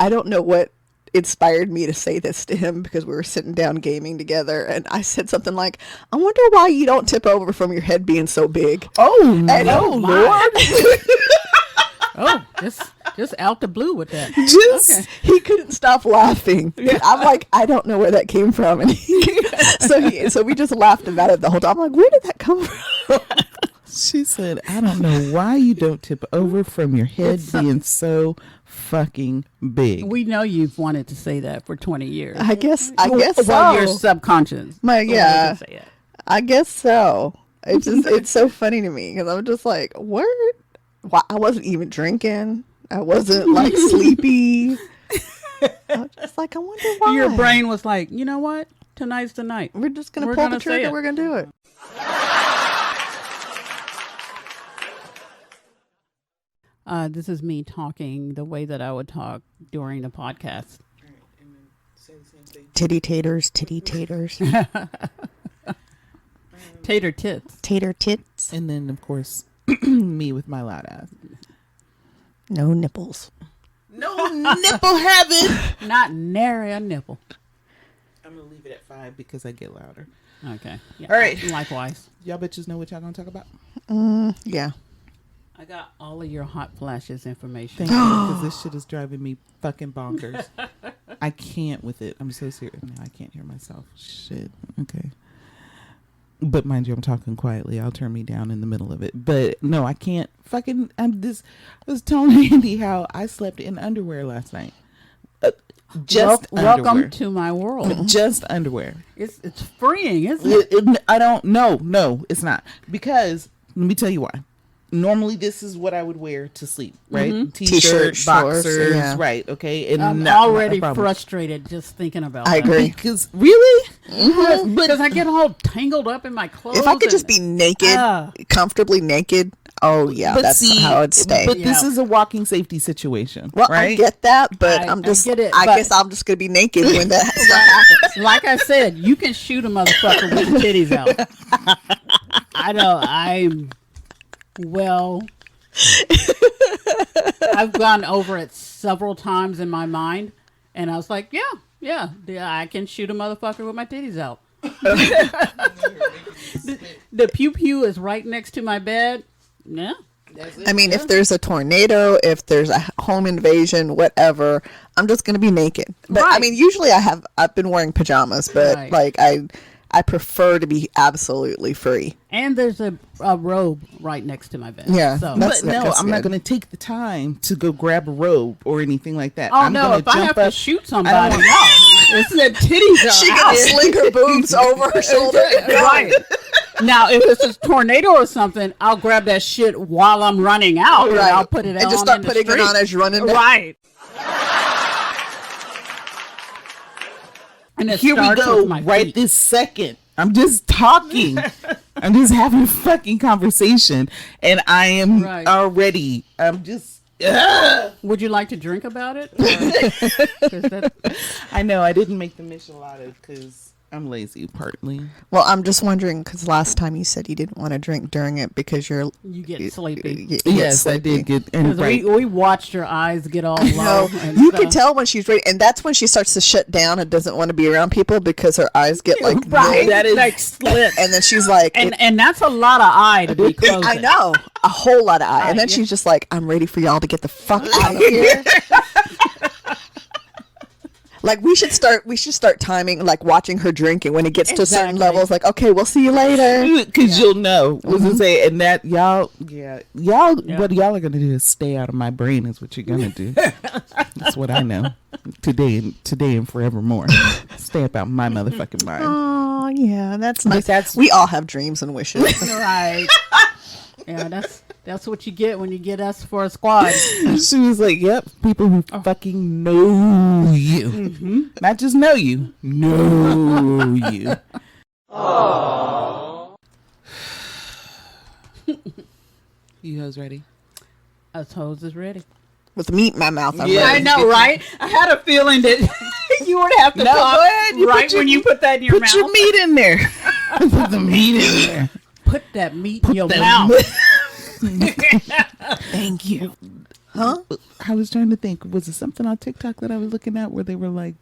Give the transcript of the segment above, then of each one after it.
I don't know what inspired me to say this to him because we were sitting down gaming together, and I said something like, I wonder why you don't tip over from your head being so big. Oh, no, Lord. Oh, just out the blue with that. He couldn't stop laughing. Yeah. I'm like, I don't know where that came from. And so we just laughed about it the whole time. I'm like, where did that come from? She said, I don't know why you don't tip over from your head being so fucking big. We know you've wanted to say that for 20 years. I guess well, so. You're subconscious. Yeah. I guess so. It's so funny to me because I'm just like, what? Well, I wasn't even drinking. I wasn't like sleepy. I was just like, I wonder why. Your brain was like, you know what? Tonight's the night. We're just going to pull the trigger. We're going to do it. This is me talking the way that I would talk during the podcast. Titty taters, titty taters. Tater tits. Tater tits. And then, of course, me with my loud ass. No nipples. No nipple heaven. Not nary a nipple. I'm going to leave it at 5 because I get louder. Okay. Yeah. All right. Likewise. Y'all bitches know what y'all going to talk about? Yeah. I got all of your hot flashes information. Thank you, because this shit is driving me fucking bonkers. I can't with it. I'm so serious. Now I can't hear myself. Shit. Okay. But mind you, I'm talking quietly. I'll turn me down in the middle of it. But no, I can't fucking. I was telling Andy how I slept in underwear last night. Just welcome to my world. Just underwear. It's freeing, isn't it? I don't. No, it's not. Because let me tell you why. Normally, this is what I would wear to sleep, right? Mm-hmm. T-shirt, boxers, shorts, yeah. right? Okay, and I'm already frustrated just thinking about that. I agree. Because really, because I get all tangled up in my clothes. If I could just be naked, comfortably naked, oh yeah, that's how I'd stay. But this is a walking safety situation. Well, right? I get that, but I guess I'm just gonna be naked when that stuff happens. Like I said, you can shoot a motherfucker with the titties out. I know. Well, I've gone over it several times in my mind, and I was like, yeah, I can shoot a motherfucker with my titties out. The pew-pew is right next to my bed. Yeah. I mean, if there's a tornado, if there's a home invasion, whatever, I'm just going to be naked. But I mean, usually I've been wearing pajamas, but like I prefer to be absolutely free. And there's a robe right next to my bed. Yeah. So. But no, I'm not going to take the time to go grab a robe or anything like that. Oh, no, if I have to shoot somebody, no. It's the titties. She can sling her boobs over her shoulder. Right. Now, if it's a tornado or something, I'll grab that shit while I'm running out. Right. And I'll put it on. And just start putting it on as you're running down. Right. And here we go, right this second. I'm just talking. I'm just having a fucking conversation. And I am already, I'm just, would you like to drink about it? I know, I didn't make the michelada because I'm lazy, partly. Well, I'm just wondering, because last time you said you didn't want to drink during it because you get sleepy. Yes, I did get. And we watched her eyes get all low. You can tell when she's ready, and that's when she starts to shut down and doesn't want to be around people because her eyes get like that is like slit, and then she's like, and that's a lot of eye to be closing. I know, a whole lot of eye, and then she's just like, I'm ready for y'all to get the fuck out of here. Like we should start timing, like watching her drinking when it gets to certain levels. Like, okay, we'll see you later, because you'll know. Was to say, and that y'all, what y'all are gonna do is stay out of my brain. Is what you're gonna do. That's what I know. Today and forevermore. Stay up out my motherfucking mind. Oh yeah, that's nice. We all have dreams and wishes, right? Yeah, that's what you get when you get us for a squad. She was like, yep, people who fucking know you. Not just know you, know you. Aww. You hoes ready? Us hoes is ready. With meat in my mouth, I'm ready. I know, right? I had a feeling that you would have to talk go ahead. When you put that in your mouth. Put your meat in there. Put the meat in there. Put that meat in your mouth. Thank you. Huh? I was trying to think. Was it something on TikTok that I was looking at where they were like,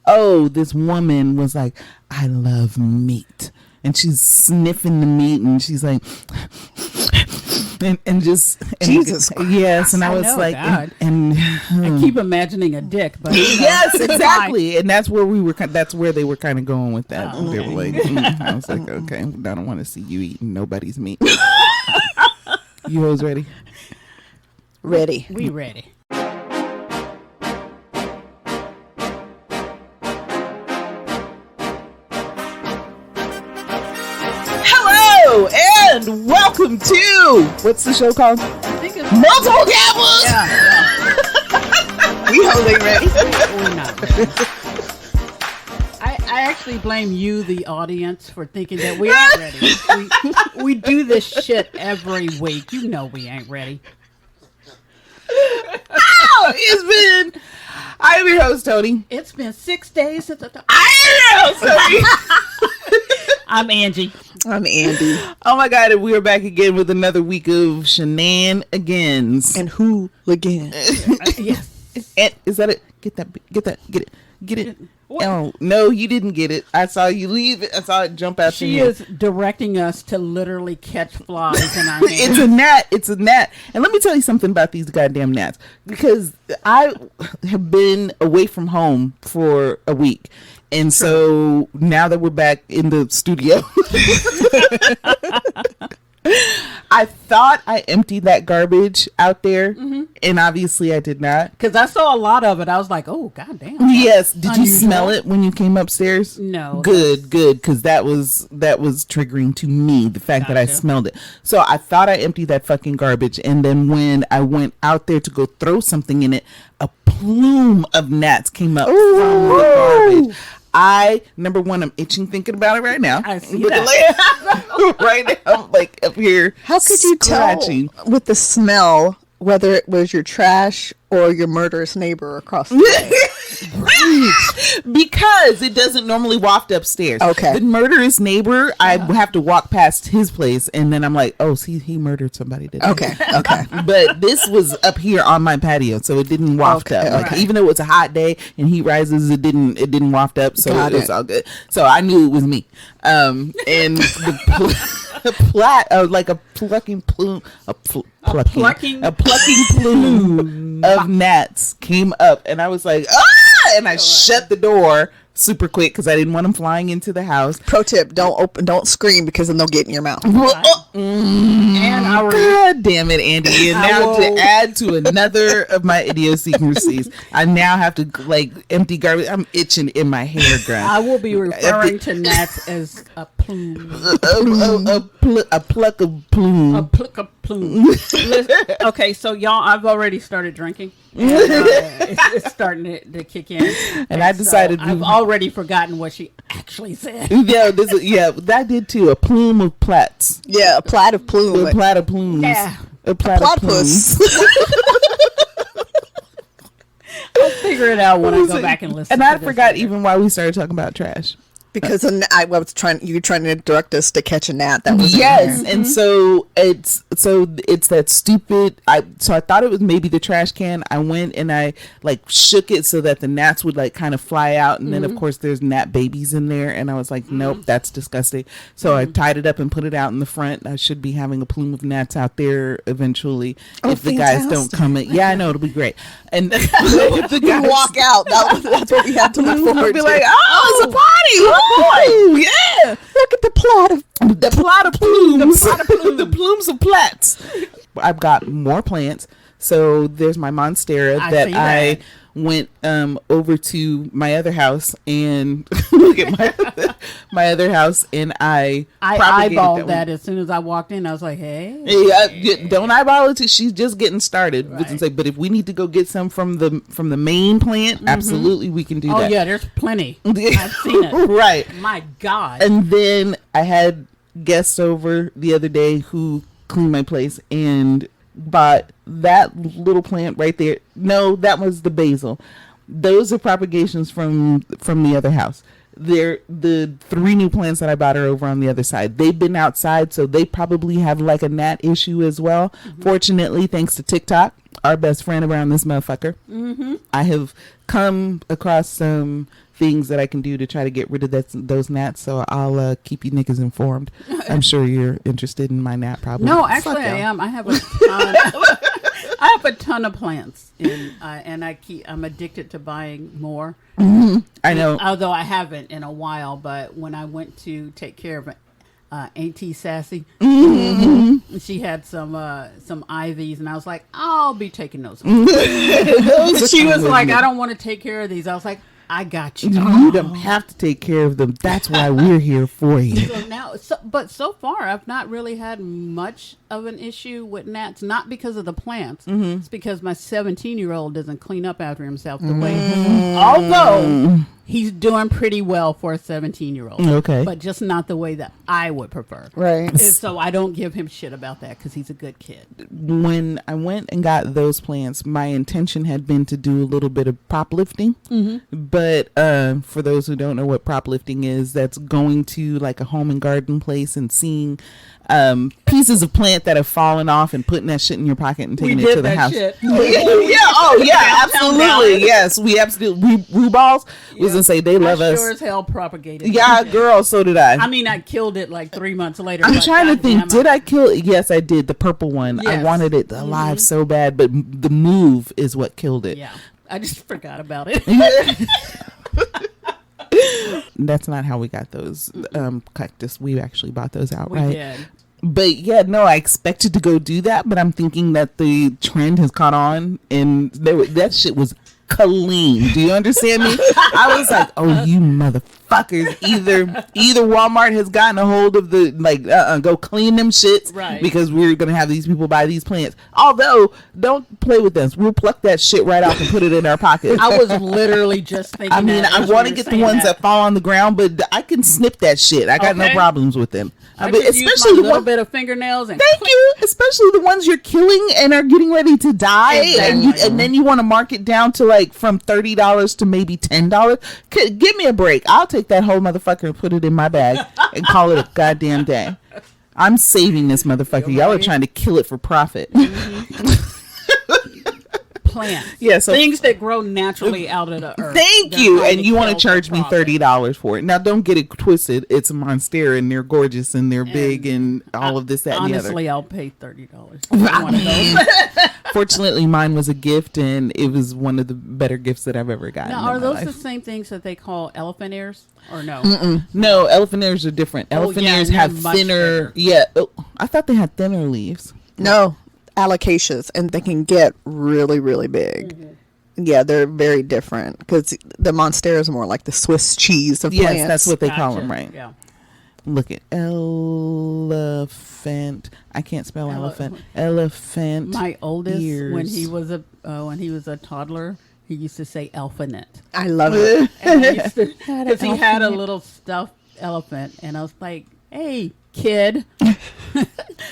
oh, this woman was like, I love meat. And she's sniffing the meat and she's like, and just Jesus Christ. Yes, and I was know, like, God. and I keep imagining a dick, but yes, exactly, and that's where we were. That's where they were kind of going with that. Oh, they were like, I was like, okay, I don't want to see you eating nobody's meat. You hoes ready? Ready. We ready. Hello and welcome to what's the show called? I think it's Multiple Gambles. yeah. We hoes ain't ready. We're not ready. I actually blame you, the audience, for thinking that we ain't ready. We do this shit every week. You know we ain't ready. Oh, I'm your host, Toni. It's been 6 days since I'm your host, Toni. I'm Angie. I'm Andi. Oh my God, and we are back again with another week of shenanigans. And hooligan. Yes. And is that it? Get it. What? Oh, no, you didn't get it. I saw you leave it. I saw it jump out She your is directing us to literally catch flies in our hands. It's a gnat. It's a gnat. And let me tell you something about these goddamn gnats. Because I have been away from home for a week. And so now that we're back in the studio, I thought I emptied that garbage out there. Mm-hmm. And obviously I did not. Because I saw a lot of it. I was like, oh, goddamn. Yes. Did you Unusual. smell it when you came upstairs? No. Good. Because that was triggering to me, the fact that I Gotcha. smelled it. So I thought I emptied that fucking garbage. And then when I went out there to go throw something in it, a plume of gnats came up from the garbage. Number one, I'm itching thinking about it right now. I see Look that. at right now, like up here. How could you scratching. tell with the smell whether it was your trash or your murderous neighbor across the way? Because it doesn't normally waft upstairs. Okay. The murderous neighbor, I have to walk past his place, and then I'm like, oh, see, he murdered somebody today. Okay. But this was up here on my patio, so it didn't waft up. Like right. even though it's a hot day and heat rises, it didn't waft up, so Got it was it. all good. So I knew it was me. And like a plucking plume, a plucking plume of gnats came up, and I was like, ah! And I shut the door super quick because I didn't want them flying into the house. Pro tip: don't scream because then they'll get in your mouth. And our God damn it, Andy. And now to add to another of my idiosyncrasies, I now have to like empty garbage. I'm itching in my hair, grunt. I will be referring to gnats as a plume. A pluck of plume. A plume. Listen, okay, so y'all, I've already started drinking. And, it's starting to kick in. And I decided so I've already forgotten what she actually said. Yeah, that did too. A plume of plats. Yeah, a plait of plume. A plat of plumes. Yeah. A plat of plumes. I'll figure it out when I go back and listen. And to I this forgot later. even why we started talking about trash. Because I was you were trying to direct us to catch a gnat that was Yes, and so it's that stupid. I thought it was maybe the trash can. I went and I like shook it so that the gnats would like kind of fly out, and then of course there's gnat babies in there, and I was like, nope, that's disgusting. So I tied it up and put it out in the front. I should be having a plume of gnats out there eventually if the guys don't come in. Yeah, I know it'll be great. And if the guys walk out, that's what we had to look I'll forward be to. like, oh, it's a party. Oh, yeah. Look at the plot of The plot of plumes. The plumes of plats. I've got more plants. So there's my monstera I that see I that. went over to my other house and look at my other house, and I propagated eyeballed one. that as soon as I walked in. I was like, hey. Yeah, don't eyeball it. She's just getting started. Right. But if we need to go get some from the main plant, absolutely we can do Oh, that. yeah, there's plenty. I've seen it. Right. My God. And then I had guests over the other day who cleaned my place and bought that little plant right there. No, that was the basil. Those are propagations from the other house. the 3 new plants that I bought are over on the other side. They've been outside, so they probably have like a gnat issue as well. Fortunately, thanks to TikTok, our best friend around this motherfucker, I have come across some things that I can do to try to get rid of those gnats. So I'll keep you niggas informed. I'm sure you're interested in my gnat problem. No, actually, I am. I have a ton. I have a ton of plants, and I'm addicted to buying more. I know. Although I haven't in a while, but when I went to take care of Auntie Sassy, she had some ivies, and I was like, I'll be taking those home. She was like, I don't want to take care of these. I was like, I got you. You don't have to take care of them. That's why we're here for you. So now, but so far, I've not really had much of an issue with gnats. Not because of the plants. It's because my 17-year-old doesn't clean up after himself the way. Although he's doing pretty well for a 17-year-old. Okay, but just not the way that I would prefer. Right. And so I don't give him shit about that because he's a good kid. When I went and got those plants, my intention had been to do a little bit of proplifting. But for those who don't know what proplifting is, that's going to like a home and garden place and seeing pieces of plant that have fallen off and putting that shit in your pocket and taking it to the house. Shit. Absolutely. Yes, we absolutely. Rue balls was gonna say they love us. Sure as hell propagated. Yeah, girl. So did I. I mean, I killed it like 3 months later. I'm like, trying to think. goddamn, Did I kill it? Yes, I did. The purple one. I Yes. wanted it alive so bad, but the move is what killed it. Yeah, I just forgot about it. That's not how we got those cactus. We actually bought those outright. We did. But yeah, no, I expected to go do that, but I'm thinking that the trend has caught on, and that shit was clean. Do you understand me? I was like, oh, you motherfuckers! Either Walmart has gotten a hold of the go clean them shits, right? Because we're gonna have these people buy these plants. Although, don't play with us. We'll pluck that shit right off and put it in our pocket. I was literally just thinking. I mean, I want to get the ones that fall on the ground, but I can snip that shit. I got no problems with them. I mean, just especially use my little bit of fingernails and thank you. Especially the ones you're killing and are getting ready to die, exactly. and then you want to mark it down to like from $30 to maybe $10. Give me a break. I'll take that whole motherfucker and put it in my bag and call it a goddamn day. I'm saving this motherfucker. Y'all are trying to kill it for profit. Plants. Yeah, so things that grow naturally out of the earth. Thank you. And you want to charge me $30 for it. Now, don't get it twisted. It's a monstera and they're gorgeous and they're big and all of this, that, and the other. Honestly, I'll pay $30 for one of those. Fortunately, mine was a gift and it was one of the better gifts that I've ever gotten. Now, are in my those life. the same things that they call elephant ears? Or no? No, elephant ears are different. Elephant ears have thinner. Yeah. Oh, I thought they had thinner leaves. No. Alocasias, and they can get really, really big. Yeah, they're very different because the monstera is more like the Swiss cheese of plants. Yes, that's what they call them, right? Yeah. Look at elephant. I can't spell elephant. Elephant. My oldest, ears. when he was a toddler, he used to say elphanet. I love it. Because he had a little stuffed elephant, and I was like, "Hey, kid,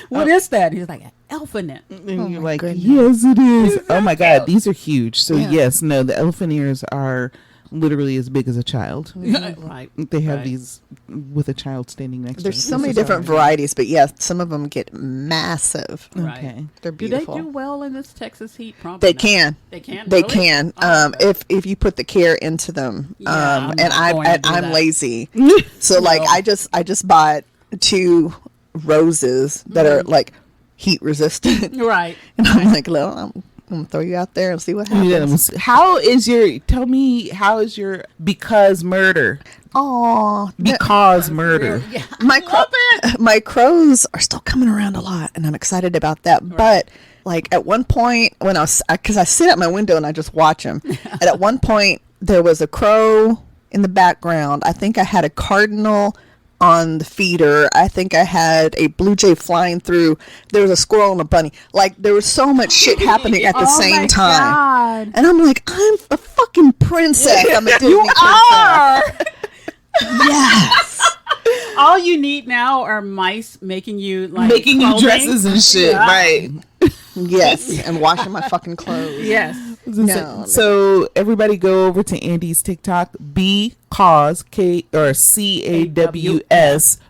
what is that?" He was like, "Elphanet." And you're like, goodness. yes, it is. Oh my God, these are huge. So yes, no, the elephant ears are literally as big as a child. Right. They have these with a child standing next to There's them. so many different varieties, but yes, some of them get massive. Right. Okay. They're Do beautiful. they do well in this Texas heat? Probably They not. can. They can. They Really? can. Oh, okay. If you put the care into them. Yeah, And I'm not going to do I'm that. lazy, so like No. I just bought 2 roses that are like heat resistant, Right. and I'm like, well, I'm gonna throw you out there and see what happens. How is your? Tell me, how is your because murder? Oh, Because murder. Yeah. my crows are still coming around a lot, and I'm excited about that. Right. But like at one point when because I sit at my window and I just watch them, and at one point there was a crow in the background. I think I had a cardinal on the feeder. I think I had a blue jay flying through. There was a squirrel and a bunny. Like there was so much shit happening at the same time. God. And I'm like, I'm a fucking princess. I'm a Disney You princess. are. Yes. All you need now are mice making you Making you clothing. dresses and shit, Yeah. right? Yes. And washing my fucking clothes. Yes. No. So everybody go over to Andi's TikTok, because CAWS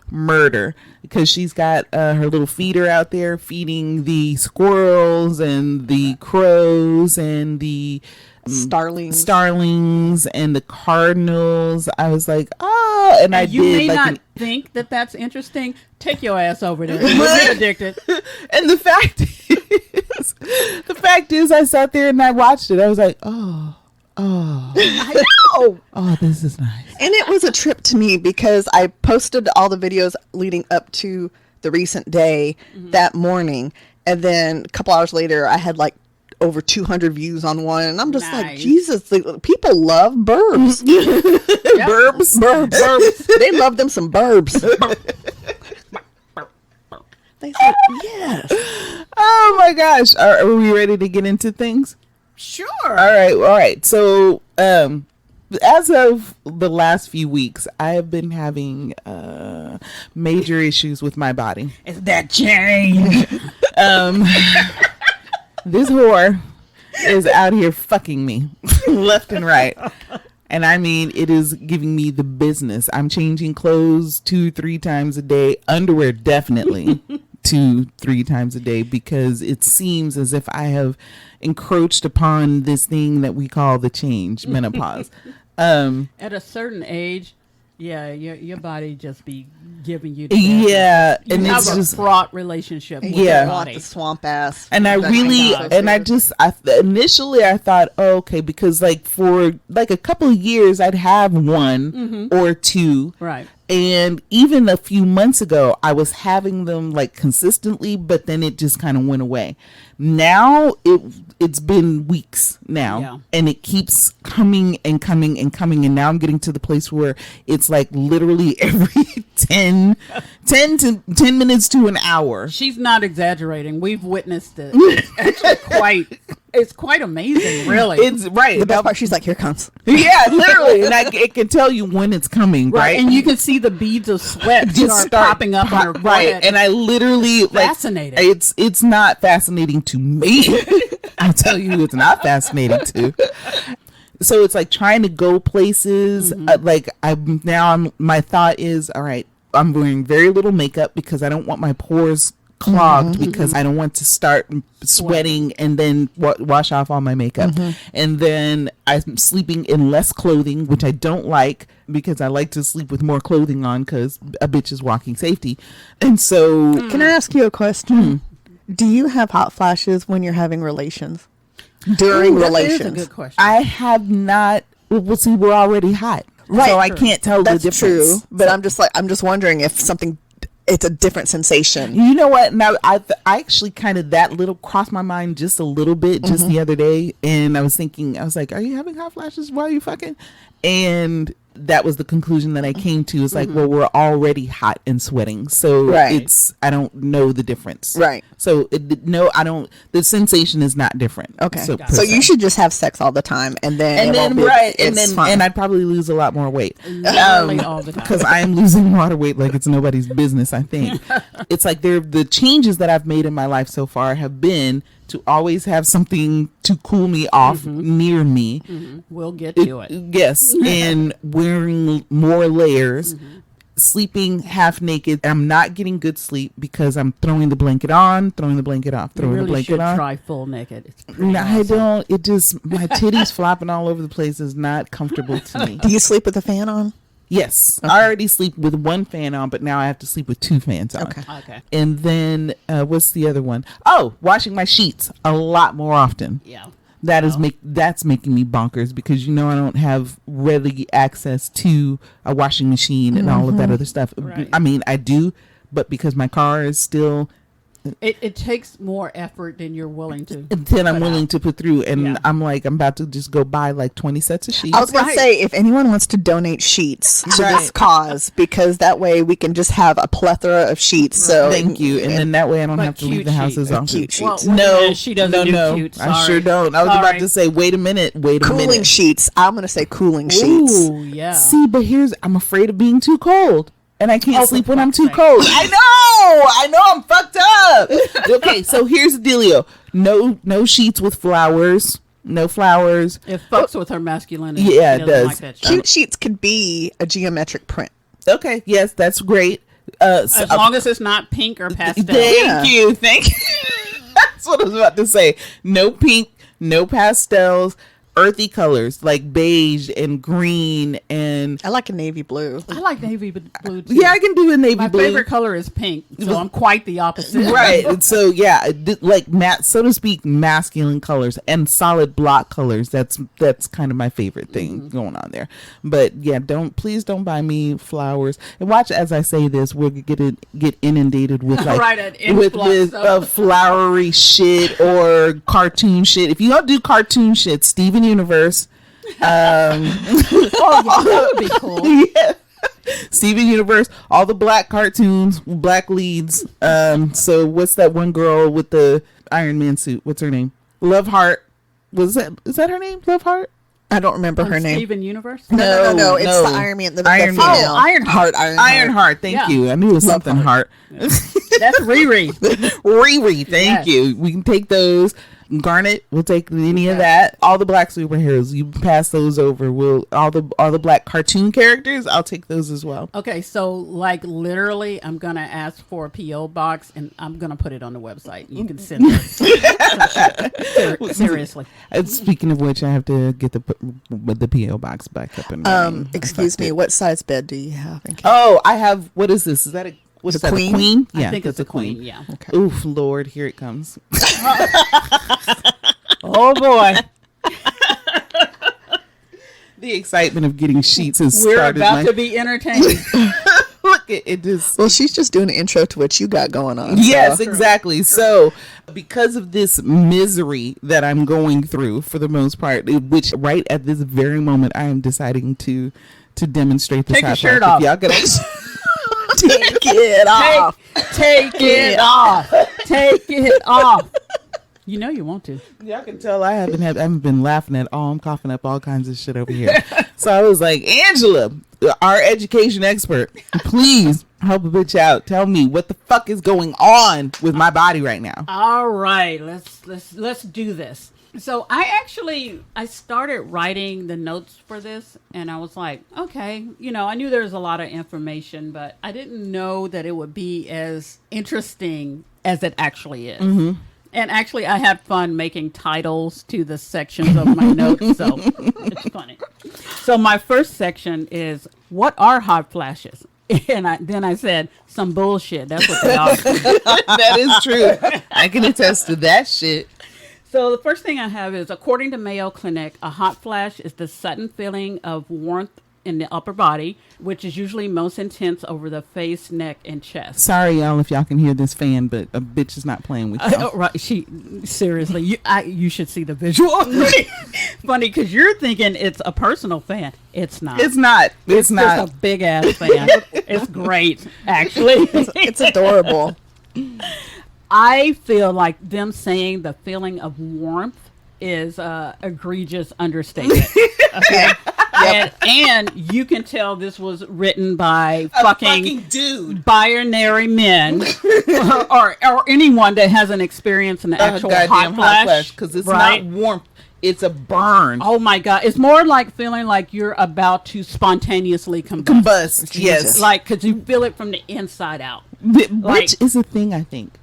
murder, because she's got her little feeder out there feeding the squirrels and the crows and the starlings and the cardinals. I was like, oh, and I you did may like not think that that's interesting. Take your ass over there. You'll be addicted. And the fact is, I sat there and I watched it. I was like, oh, I know. oh, this is nice. And it was a trip to me because I posted all the videos leading up to the recent day that morning. And then a couple hours later, I had like over 200 views on one. And I'm just like, Jesus, people love burbs. Burbs. They love them some burbs. They said, yes. Oh my gosh. Are we ready to get into things? Sure. All right. So, as of the last few weeks, I have been having major issues with my body. It's that change. This whore is out here fucking me left and right. And I mean, it is giving me the business. I'm changing clothes 2-3 times a day. Underwear, definitely 2-3 times a day, because it seems as if I have encroached upon this thing that we call the change, menopause. At a certain age, yeah, your body just be giving you the yeah, you and have it's a just fraught relationship with Yeah. your I want body. the swamp ass. and I really and I just initially I thought, oh, okay, because like for like a couple of years I'd have one or two, Right. and even a few months ago I was having them like consistently, but then it just kind of went away. Now it's been weeks now, Yeah. and it keeps coming and coming and coming, and now I'm getting to the place where it's like literally every 10 minutes to an hour. She's not exaggerating. We've witnessed it. It's actually it's quite amazing, really. It's right. The best part, she's like, here it comes. Yeah, literally, and it can tell you when it's coming, right? And you can see the beads of sweat Just start popping up on her right. forehead. And I literally Fascinating. Like, it's not fascinating to me. I'll tell you, it's not fascinating to. So it's like trying to go places. My thought is, all right, I'm wearing very little makeup because I don't want my pores clogged, because I don't want to start sweating and then wash off all my makeup. And then I'm sleeping in less clothing, which I don't like, because I like to sleep with more clothing on, because a bitch is walking safety. And so Can I ask you a question? Do you have hot flashes when you're having relations? During That relations? is a good question. I have not. Well, see, we're already hot, Right. so I can't tell That's the difference. true. But I'm just wondering if it's a different sensation. You know what? Now I actually kind of that little crossed my mind just a little bit just the other day, and I was like, are you having hot flashes while you fucking? And that was the conclusion that I came to. It's like, well, we're already hot and sweating, so I don't know the difference. Right. So I don't. The sensation is not different. Okay. So, So you should just have sex all the time, and then and I'd probably lose a lot more weight. Literally all the time. Because I am losing water weight like it's nobody's business, I think. It's like the changes that I've made in my life so far have been to always have something to cool me off near me. We'll get to it. Yes, and wearing more layers, sleeping half naked. I'm not getting good sleep because I'm throwing the blanket on, throwing the blanket off, You throwing really the blanket should on. try full naked. It's pretty No, I awesome. don't. It just, my titties flopping all over the place is not comfortable to me. Do you sleep with the fan on? Yes, I already sleep with one fan on, but now I have to sleep with two fans on. Okay. And then what's the other one? Oh, washing my sheets a lot more often. Yeah. That's making me bonkers, because I don't have ready access to a washing machine and all of that other stuff. Right. I mean, I do, but because my car is still It takes more effort than you're willing to. than I'm willing to put through, and Yeah. I'm about to just go buy like 20 sets of sheets. I was going to say, if anyone wants to donate sheets to this cause, because that way we can just have a plethora of sheets. So Thank you, and then that way I don't But have to leave cute the house sheets. as often. Cute sheets. Well, No, she doesn't do cute. I Sorry. sure don't. I was about Sorry. to say, wait a minute. cooling sheets. I'm going to say cooling sheets. Ooh, yeah. See, but I'm afraid of being too cold, and I can't Oh, sleep for when I'm fuck's too sake. cold. I know, I'm fucked up. Okay, so here's the dealio. No sheets with flowers. No flowers. It fucks with her masculinity. Yeah, She it doesn't does. like that shit. Cute sheets could be a geometric print. Okay, yes, that's great. As long as it's not pink or pastel. Thank you. That's what I was about to say. No pink, no pastels, earthy colors like beige and green and I like a navy blue. I like navy blue too. yeah, I can do a navy My blue. favorite color is pink, so I'm quite the opposite. Right. And so yeah, like so to speak, masculine colors and solid block colors. That's kind of my favorite thing going on there. But yeah, please don't buy me flowers. And watch as I say this, we'll get inundated with like Right, an influx of- flowery shit or cartoon shit. If you don't do cartoon shit, Steven Universe. Oh yeah, that would be cool. Yeah. Steven Universe, all the black cartoons, black leads. So what's that one girl with the Iron Man suit? What's her name? Love Heart. Is that her name? Love Heart? I don't remember her name. Steven Universe? No. It's no. the Iron Man. The Iron Man. female. Oh, Ironheart. Ironheart. Thank Yeah. you. I knew it was something Heart. That's Riri. Riri. Thank Yes. you. We can take those. Garnet, we'll take any of that. All the black superheroes, you pass those over. All the black cartoon characters, I'll take those as well. Okay, so like literally, I'm gonna ask for a PO box, and I'm gonna put it on the website. You can send it. Seriously. And speaking of which, I have to get the PO box back up and running. Excuse me. What size bed do you have? Oh, I have. What is this? Is that a queen? A queen? I Yeah, think that's it's a queen. Yeah. Okay. Oof, Lord, here it comes. Oh boy, The excitement of getting sheets has we're started. about to be entertained. Look, it just. Well, she's just doing an intro to what you got going on. Yes, so. exactly. So, because of this misery that I'm going through, for the most part, which right at this very moment, I am deciding to demonstrate this. Take your hot shirt pocket. off. Y'all gonna Take it off. Take it off. Take it off. You know you want to. Y'all can tell I haven't been laughing at all. I'm coughing up all kinds of shit over here. So I was like, Angela, our education expert, please help a bitch out. Tell me what the fuck is going on with my body right now. All right, let's do this. So I started writing the notes for this, and I was like, okay, I knew there was a lot of information, but I didn't know that it would be as interesting as it actually is. Mm-hmm. And actually, I had fun making titles to the sections of my notes, so it's funny. So my first section is, what are hot flashes? And then I said, some bullshit. That's what they are. That is true. I can attest to that shit. So the first thing I have is, according to Mayo Clinic, a hot flash is the sudden feeling of warmth in the upper body, which is usually most intense over the face, neck, and chest. Sorry, y'all, if y'all can hear this fan, but a bitch is not playing with y'all. Right? Seriously, you should see the visual. Funny, because you're thinking it's a personal fan. It's not. It's not. It's not. Just a big ass fan. It's great, actually. It's adorable. I feel like them saying the feeling of warmth is egregious understatement. Okay. And you can tell this was written by fucking dude, binary men or anyone that has an experience in the actual hot flash, because it's right? not warmth, it's a burn. Oh my god, it's more like feeling like you're about to spontaneously combust. Yes, like because you feel it from the inside out. Which is a thing, I think.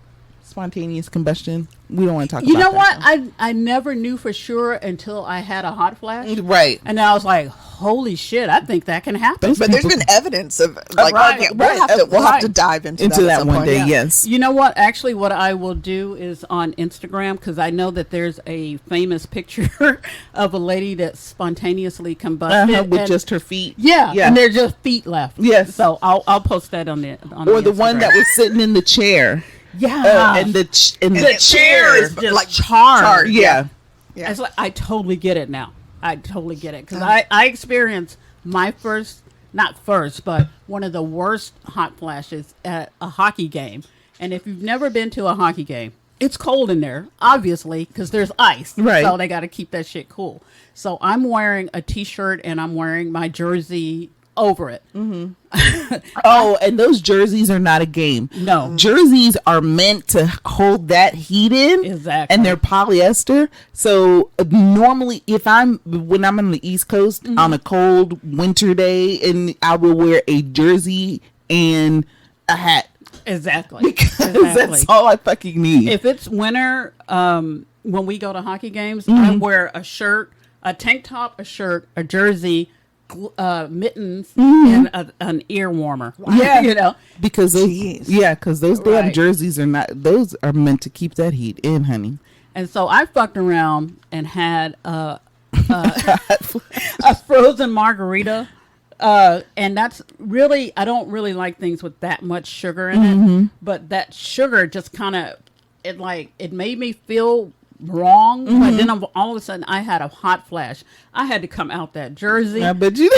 Spontaneous combustion. We don't want to talk about that. You know what? I never knew for sure until I had a hot flash. Right. And I was like, holy shit, I think that can happen. But there's been evidence of like we'll have to dive into that one point. day. Yeah. Yes. You know what? Actually, what I will do is on Instagram, because I know that there's a famous picture of a lady that spontaneously combusted with just her feet. Yeah, and there's just feet left. Yes. So I'll post that on the one that was sitting in the chair. Yeah, and the chair is just like charred. Yeah. It's like, I totally get it now. I totally get it because I experienced my but one of the worst hot flashes at a hockey game. And if you've never been to a hockey game, it's cold in there, obviously, because there's ice. Right. So they got to keep that shit cool. So I'm wearing a t-shirt and I'm wearing my jersey over it. Oh, and those jerseys are not a game. No. Jerseys are meant to hold that heat in. Exactly. And they're polyester. So normally when I'm on the East Coast on a cold winter day, and I will wear a jersey and a hat. Exactly. Because that's all I fucking need. If it's winter, when we go to hockey games, I wear a shirt, a tank top, a shirt, a jersey, mittens, and an ear warmer. Yeah, you know, because those damn Right. jerseys are not. Those are meant to keep that heat in, honey. And so I fucked around and had a frozen margarita. And that's really, I don't really like things with that much sugar in it, but that sugar just kind of, it made me feel wrong. But then all of a sudden I had a hot flash. I had to come out that jersey. I bet you.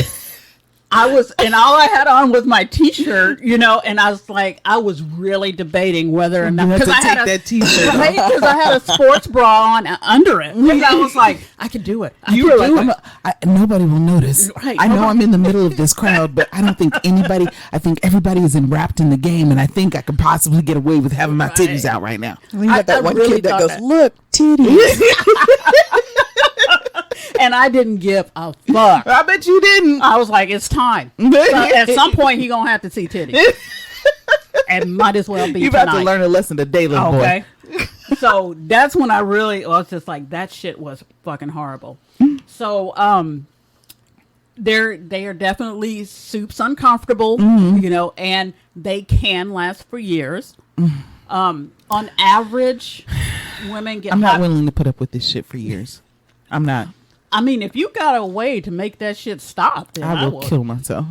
And all I had on was my t-shirt, you know, and I was really debating whether or not, because I had that t-shirt right? Because I had a sports bra on under it. And I was like, I could do it. You were like, nobody will notice. Right. I know I'm in the middle of this crowd, but I don't think anybody, I think everybody is enwrapped in the game, and I think I could possibly get away with having my titties out right now. And you got that one really kid that thought goes, look, titties. And I didn't give a fuck. I bet you didn't. I was like, it's time. So at some point, he gonna have to see titties, and might as well be. You about to learn a lesson today, little boy. Okay. So that's when I was just like, that shit was fucking horrible. So they are definitely soups uncomfortable, you know, and they can last for years. On average, women get. I'm not willing to put up with this shit for years. I'm not. I mean, if you got a way to make that shit stop, then I will kill myself.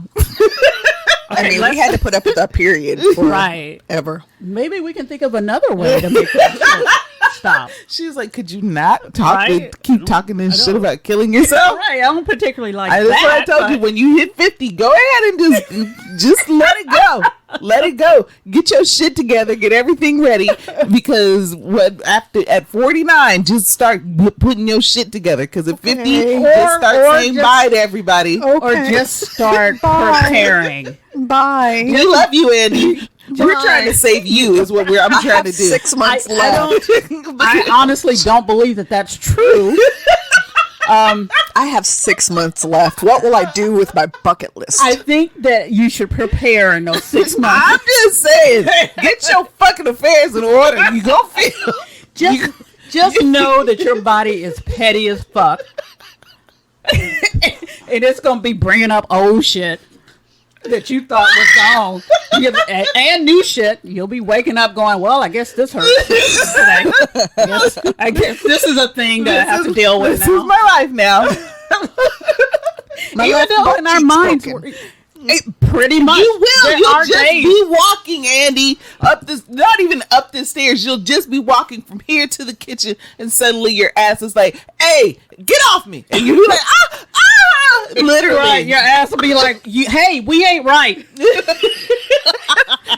I mean, we had to put up with that period for right. ever. Maybe we can think of another way to make that shit stop. She's like, could you not talk? Right? Keep talking this shit about killing yourself? Right. I don't particularly like that. That's what I told you. When you hit 50, go ahead and just let it go. Let it go. Get your shit together. Get everything ready. Because at 49, just start putting your shit together. Because at 50, just start saying bye to everybody. Or just start preparing. Bye. We love you, Andi. We're trying to save you is what I'm trying to do. 6 months left. I honestly don't believe that that's true. I have 6 months left. What will I do with my bucket list? I think that you should prepare in those 6 months. I'm just saying, get your fucking affairs in order. You gonna feel. Just know that your body is petty as fuck. And it's going to be bringing up old shit that you thought was gone. And new shit. You'll be waking up going, well, I guess this hurts today. I guess this is a thing that I have to deal with This now. is my life now. Even though in our minds, pretty much. You will. There You'll are just days. be walking, Andi, up this, not even up the stairs. You'll just be walking from here to the kitchen, and suddenly your ass is like, hey, get off me. And you'll be like, literally. Right, your ass will be like, hey, we ain't right.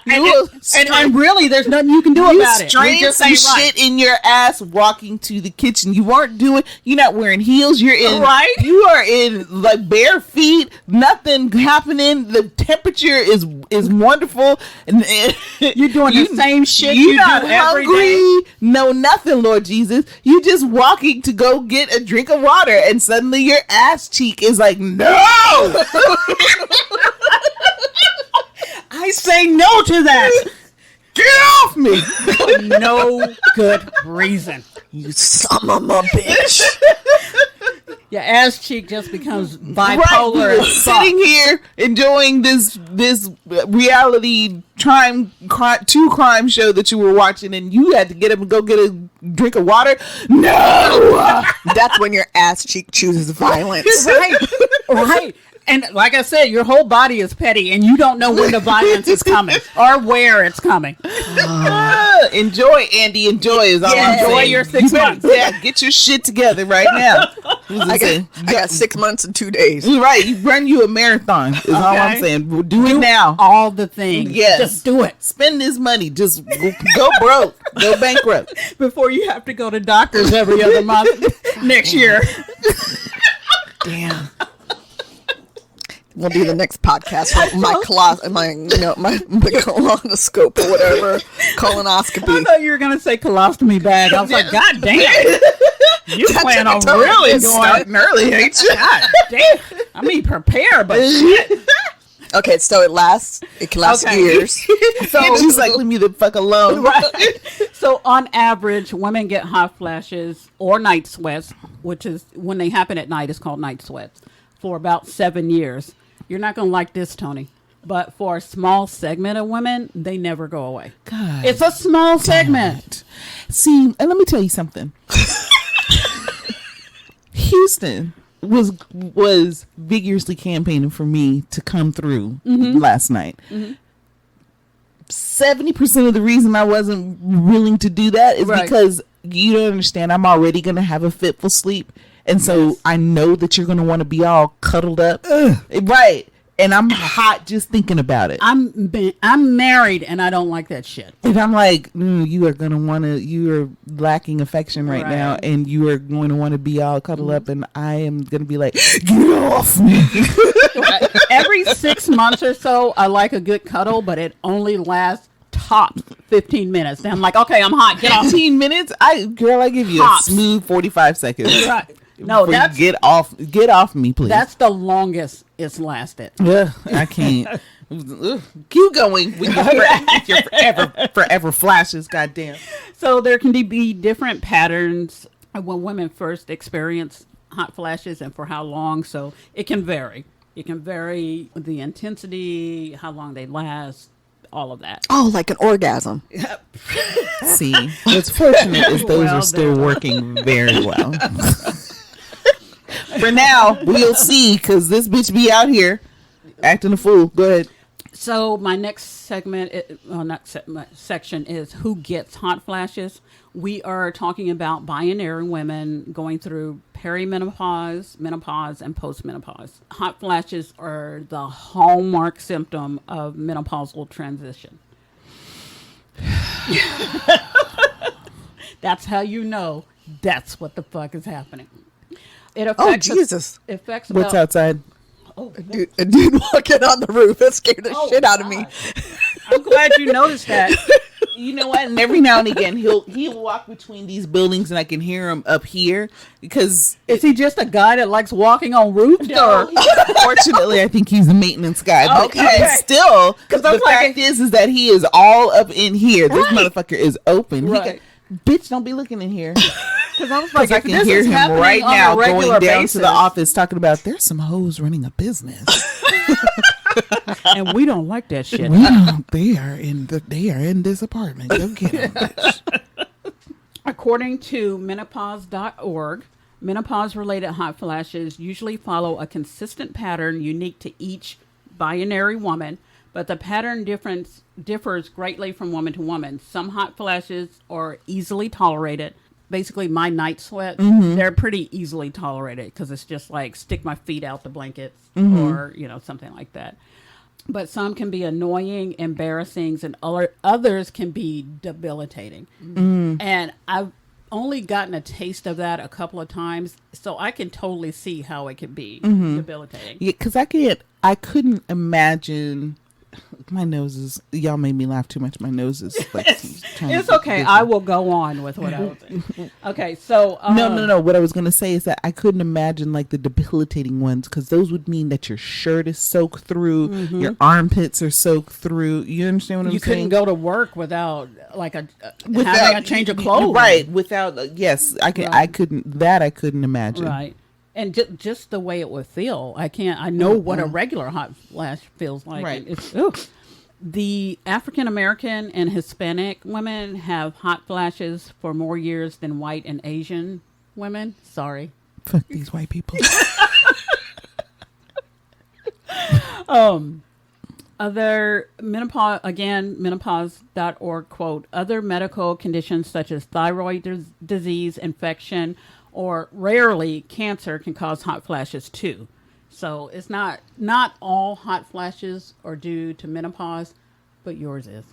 And really, there's nothing you can do about it. Strain some shit in your ass walking to the kitchen. You aren't doing. You're not wearing heels. You're in. Right. You are in like bare feet. Nothing happening. The temperature is wonderful. And You're doing the same shit You're you not do every hungry. day. No, nothing, Lord Jesus. You just walking to go get a drink of water, and suddenly your ass cheek is like, no. I say no to that. Get off me. No good reason. You son of a bitch. Your ass cheek just becomes Right, bipolar. we were as fuck. sitting here enjoying this reality true crime show that you were watching, and you had to get up and go get a drink of water. No, That's when your ass cheek chooses violence. Right. And like I said, your whole body is petty, and you don't know when the violence is coming or where it's coming. enjoy, Andi. Enjoy is all I'm Enjoy saying. your 6 You better- months. Yeah, get your shit together right now. I got 6 months and 2 days. Right, you run you a marathon. Is all I'm Okay. saying. We'll do it now. All the things. Yes. Just do it Spend this money. Just go broke. Go bankrupt. before you have to go to doctors every other month next year. Damn. We'll do the next podcast with my colonoscope or whatever. Colonoscopy. I thought you were going to say colostomy bag. I was like, God damn. You plan on took a really turn. starting early, ain't you? God damn. I mean, prepare, but shit. Okay, so it can last years. So she's like, leave me the fuck alone. Right. So on average, women get hot flashes or night sweats, which is when they happen at night, it's called night sweats, for about 7 years. You're not going to like this, Toni. But for a small segment of women, they never go away. God, it's a small segment. See, and let me tell you something. Houston was vigorously campaigning for me to come through last night. 70% of the reason I wasn't willing to do that is because you don't understand. I'm already going to have a fitful sleep. And so I know that you're going to want to be all cuddled up. Right. And I'm hot just thinking about it. I'm married and I don't like that shit. And I'm like, you are going to want to, you are lacking affection right now. And you are going to want to be all cuddled up. And I am going to be like, get off me. Every 6 months or so, I like a good cuddle, but it only lasts tops 15 minutes. Then I'm like, okay, I'm hot. Get off. 15 minutes? I give you a smooth 45 seconds. Right. No, that's get off me, please. That's the longest it's lasted. Yeah, I can't. Keep going with your forever flashes. Goddamn. So there can be different patterns when women first experience hot flashes and for how long. So it can vary. It can vary the intensity, how long they last, all of that. Oh, like an orgasm. See, what's fortunate is those are still working very well. For now, we'll see, because this bitch be out here acting a fool. Go ahead. So my next segment, section is who gets hot flashes. We are talking about binary women going through perimenopause, menopause, and postmenopause. Hot flashes are the hallmark symptom of menopausal transition. That's how you know that's what the fuck is happening. It affects Jesus. Affects What's outside? Oh, a dude walking on the roof. That scared the shit out of me. I'm glad you noticed that. You know what? And every now and again, he'll walk between these buildings, and I can hear him up here. Because is he just a guy that likes walking on roofs? No, fortunately, I think he's a maintenance guy. But still, because the fact is that he is all up in here. This motherfucker is open. Right. Bitch, don't be looking in here. Because I was like, I can hear him right now going down to the office talking about there's some hoes running a business. And we don't like that shit. They are in this apartment. Go get them, bitch. According to menopause.org, menopause-related hot flashes usually follow a consistent pattern unique to each binary woman, but the pattern differs greatly from woman to woman. Some hot flashes are easily tolerated. Basically, my night sweats, they're pretty easily tolerated because it's just like stick my feet out the blankets or, something like that. But some can be annoying, embarrassing, and others can be debilitating. And I've only gotten a taste of that a couple of times, so I can totally see how it could be debilitating. Yeah, because I couldn't imagine. My nose is, y'all made me laugh too much. My nose is like, it's okay. I will go on with what I was saying. Okay, so. No. What I was going to say is that I couldn't imagine like the debilitating ones, because those would mean that your shirt is soaked through, your armpits are soaked through. You understand what I'm saying? You couldn't go to work without like having a change of clothes. Right. Without, yes, I couldn't imagine. Right. And just the way it would feel, I know what a regular hot flash feels like. Right. The African American and Hispanic women have hot flashes for more years than white and Asian women. Sorry. Fuck these white people. Other menopause, again, menopause.org quote, other medical conditions such as thyroid disease, infection, or rarely cancer can cause hot flashes too. So it's not all hot flashes are due to menopause, but yours is.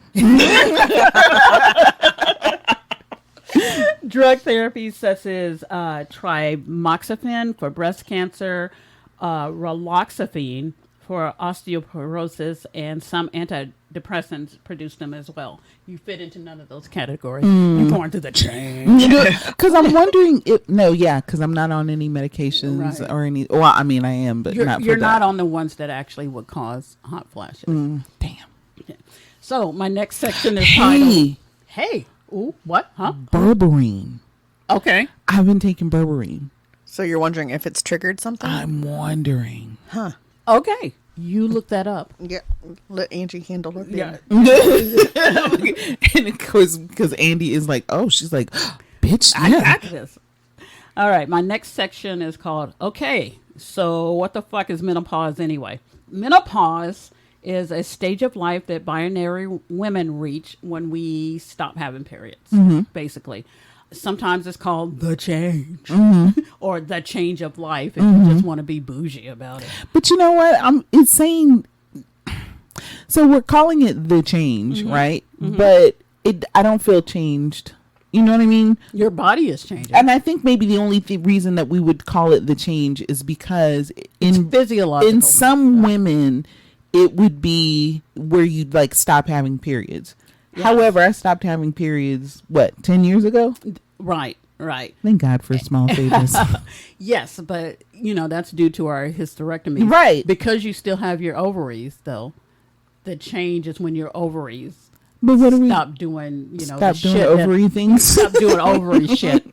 Drug therapy such as trimoxifene for breast cancer, raloxifene for osteoporosis, and some antidepressants produce them as well. You fit into none of those categories. You're going through the change. Because I'm wondering if because I'm not on any medications Right. or any. Well, I mean, I am, but You're, not. For you're that. not on the ones that actually would cause hot flashes. Damn. So my next section is titled, Hey, "Hey, ooh, what? Huh? berberine. Okay. I've been taking berberine. So you're wondering if it's triggered something? I'm wondering. Okay. You look that up. Yeah. Let Angie handle her thing. Yeah. And of course, because Andi is like, oh, she's like, bitch, I yeah. got this. All right. My next section is called, okay, so what the fuck is menopause anyway? Menopause is a stage of life that binary women reach when we stop having periods, basically. Sometimes it's called the change or the change of life if you just want to be bougie about it. But you know what? It's saying. So we're calling it the change, right? But I don't feel changed. You know what I mean? Your body is changing. And I think maybe the only reason that we would call it the change is because in physiological. in some women, it would be where you'd like stop having periods. Yes. However, I stopped having periods, 10 years ago? Right. Thank God for small favors. Yes, but, that's due to our hysterectomy. Right. Because you still have your ovaries, though. The change is when your ovaries But what do we stop doing, the stop doing shit ovary things? Stop doing ovary shit.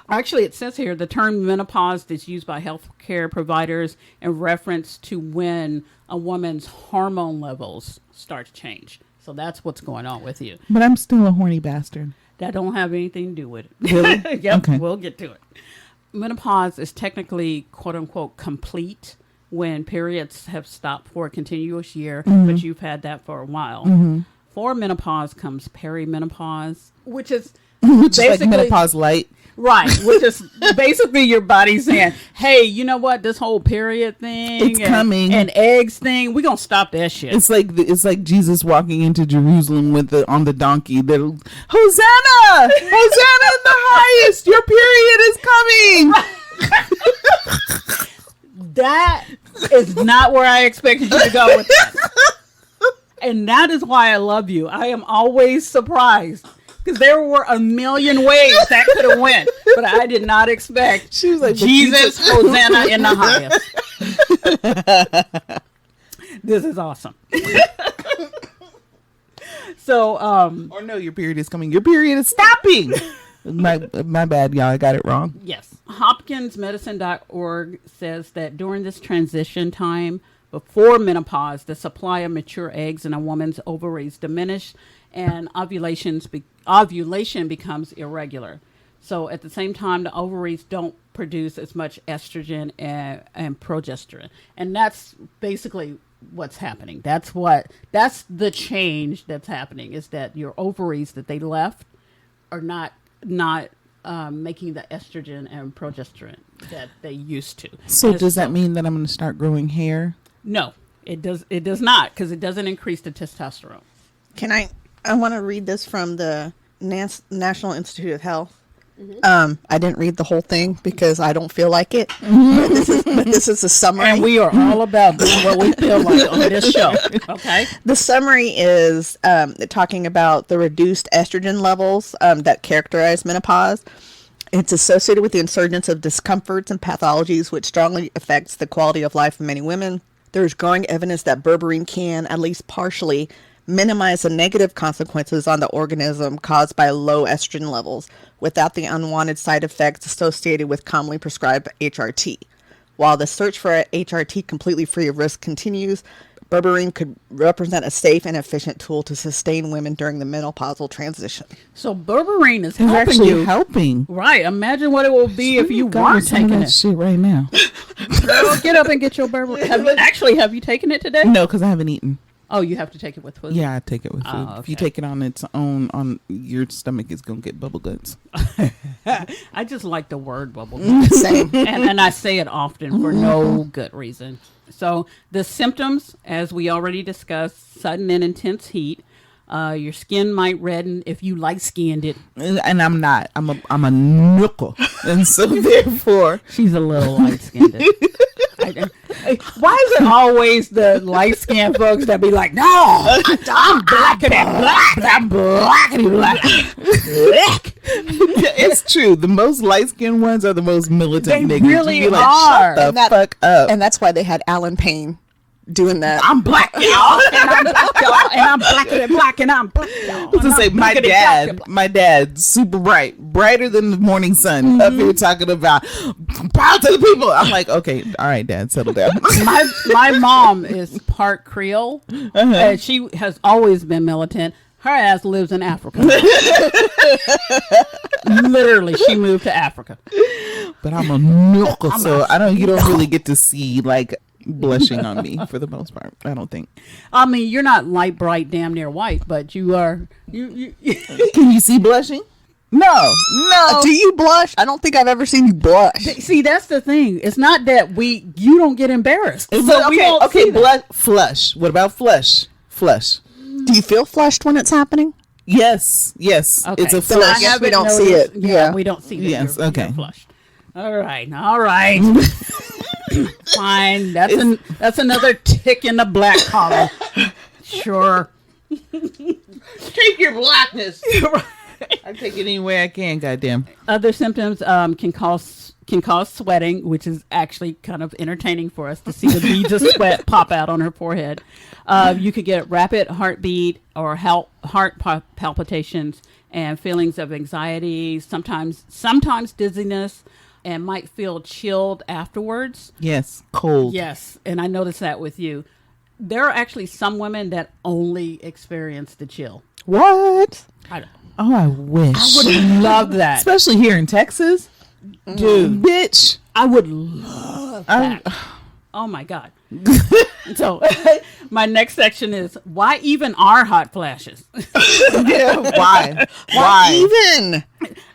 Actually, it says here the term menopause is used by healthcare providers in reference to when a woman's hormone levels start to change. So that's what's going on with you. But I'm still a horny bastard. That don't have anything to do with it. Really? Yep, Okay. We'll get to it. Menopause is technically, quote unquote, complete when periods have stopped for a continuous year, but you've had that for a while. For menopause comes perimenopause, which is Which is like basically menopause light. right, which is basically your body saying, "Hey, you know what? This whole period thing, It's coming. and eggs thing, we're gonna stop that shit." It's like Jesus walking into Jerusalem on the donkey. Hosanna! Hosanna in the highest! Your period is coming. That is not where I expected you to go with that. And that is why I love you. I am always surprised because there were a million ways that could have went, but I did not expect She was like, Jesus, Hosanna in the highest. This is awesome. So, Or no, your period is coming. Your period is stopping. My bad, y'all. I got it wrong. yes. HopkinsMedicine.org says that during this transition time before menopause, the supply of mature eggs in a woman's ovaries diminish and ovulation becomes irregular. So at the same time, the ovaries don't produce as much estrogen and progesterone. And that's basically what's happening. That's the change that's happening, is that your ovaries that they left are not making the estrogen and progesterone that they used to. So And does that mean that I'm going to start growing hair? No, it does not, because it doesn't increase the testosterone. I want to read this from the National Institute of Health. I didn't read the whole thing because I don't feel like it. But this is a summary. And we are all about doing what we feel like on this show. Okay. The summary is talking about the reduced estrogen levels that characterize menopause. It's associated with the insurgence of discomforts and pathologies, which strongly affects the quality of life of many women. There's growing evidence that berberine can, at least partially, minimize the negative consequences on the organism caused by low estrogen levels without the unwanted side effects associated with commonly prescribed HRT. While the search for a HRT completely free of risk continues, berberine could represent a safe and efficient tool to sustain women during the menopausal transition. So berberine is It's helping actually you. helping. Right. Imagine what it will be if you God, weren't some of taking that it. shit right now. Girl, get up and get your berberine. Have you taken it today? No, because I haven't eaten. Oh, you have to take it with food. Yeah, I take it with food. Oh, If you okay. take it on its own, on your stomach is gonna get bubble guts. I just like the word bubble gum. Same. and I say it often for no good reason. So the symptoms, as we already discussed, sudden and intense heat. Your skin might redden if you light skinned it. And I'm not. I'm a nickel, and so therefore, She's a little light skinned. Why always the light skinned folks that be like, no, I'm black and black. I'm black and black. It's true. The most light skinned ones are the most militant They niggas. really You be like, are. Shut the fuck up. And that's why they had Alan Payne doing that. I'm black, y'all, and I'm black, y'all, and I'm blacker than black, and I'm black, y'all. I was gonna say my dad, super brighter than the morning sun, up here talking about proud to the people. I'm like, okay, all right, Dad, settle down. My mom is part Creole, and she has always been militant. Her ass lives in Africa. Literally, she moved to Africa. But I'm a milker, so you don't really get to see like blushing on me for the most part. I don't think. I mean, you're not light, bright, damn near white, but you are. You Can you see blushing? No. Do you blush? I don't think I've ever seen you blush. See, that's the thing. It's not that you don't get embarrassed. So we don't see that. Flush. What about flush? Flush. Do you feel flushed when it's happening? Yes. Okay. It's a So I flush. guess we don't noticed. see it. Yeah, we don't see that. Yes, You're okay. flushed. All right. Fine. That's another tick in the black column. Sure. Take your blackness. I take it any way I can. Goddamn. Other symptoms can cause sweating, which is actually kind of entertaining for us to see the beads of sweat pop out on her forehead. You could get rapid heartbeat or heart palpitations and feelings of anxiety, sometimes dizziness, and might feel chilled afterwards. Yes, cold. Yes, and I noticed that with you. There are actually some women that only experience the chill. What? Oh, I wish. I would love that. Especially here in Texas. Dude. Bitch. I would love that. Oh my God. So my next section is why even are hot flashes? Yeah, why? Even?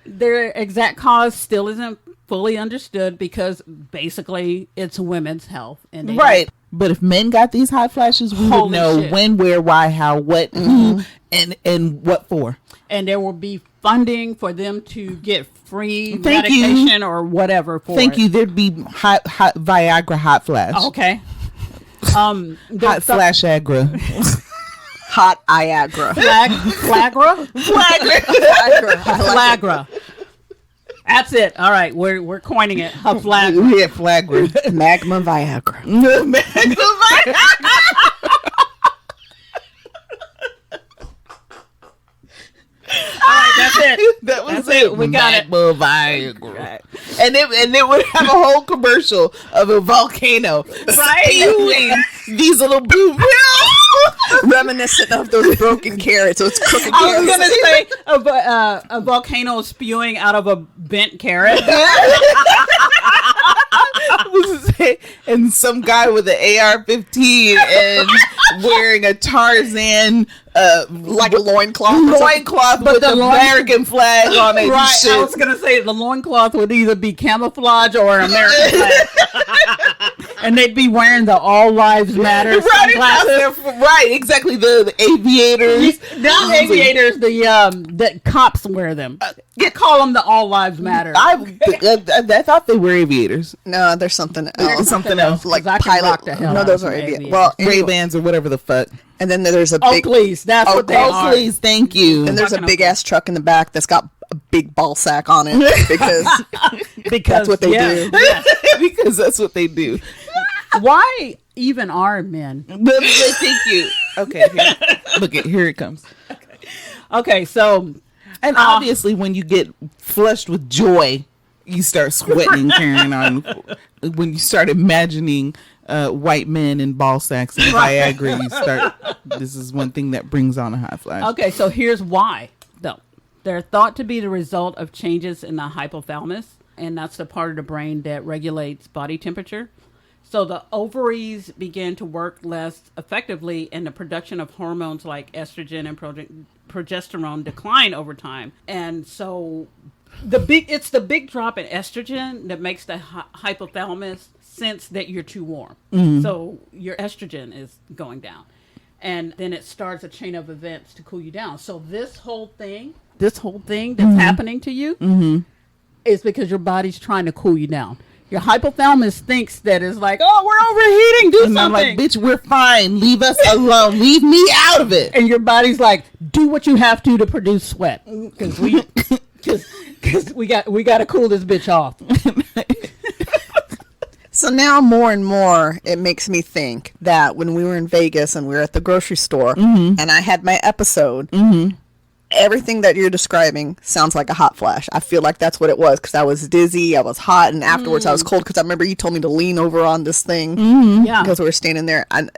Their exact cause still isn't fully understood because basically it's women's health. And they Right. But if men got these hot flashes, we would Holy know shit. when, where, why, how, what, who, and what for. And there will be funding for them to get free Thank you. medication or whatever for Thank it. you. There'd be hot Viagra hot flash. Okay. Hot flash agra. Hot Viagra. Flagra? Flagra. That's it. All right, we're coining it. A flagra. Yeah, flagra. Magma Viagra. All right, that's it. That was That's it. it. We got it. Viagra. And it would have a whole commercial of a volcano spewing these little blue pills. Reminiscent of those broken carrots. So it's crooked I was carrots. gonna say a volcano spewing out of a bent carrot. And some guy with an AR-15 and wearing a Tarzan Like a loincloth. loincloth with the American flag on it. Right, And shit. I was gonna say the loincloth would either be camouflage or an American flag. And they'd be wearing the All Lives Matter sunglasses. Right, exactly. The aviators. Not aviators, the cops wear them. You call them the All Lives Matter. I thought they were aviators. No, there's something else. Something else. Like 'Cause I can rock pilot. the hell No, out those of are some aviators. aviators. Well, Ray Bans or whatever the fuck. and then there's a Oh, big. please. That's what they Oh, are. please. Thank you. And there's a Fucking big okay. ass truck in the back that's got a big ball sack on it because Because that's what they do. yes. Because that's what they do. Why even are men? But thank you. Okay, here it comes. Okay, so And obviously, when you get flushed with joy, you start sweating, carrying on. When you start imagining white men in ball sacks and Viagra, you start. This is one thing that brings on a hot flash. okay, so here's why. Though they're thought to be the result of changes in the hypothalamus, and that's the part of the brain that regulates body temperature. So the ovaries begin to work less effectively, and the production of hormones like estrogen and progesterone decline over time. And so it's the big drop in estrogen that makes the hypothalamus sense that you're too warm. So your estrogen is going down. And then it starts a chain of events to cool you down. So this whole thing that's happening to you is because your body's trying to cool you down. Your hypothalamus thinks that it's like, oh, we're overheating. Do And I'm like, something. bitch, we're fine. Leave us alone. Leave me out of it. And your body's like, do what you have to produce sweat, because we got to cool this bitch off. So now more and more, it makes me think that when we were in Vegas and we were at the grocery store and I had my episode, everything that you're describing sounds like a hot flash. I feel like that's what it was, because I was dizzy, I was hot, and afterwards I was cold, because I remember you told me to lean over on this thing Yeah. because we were standing there, and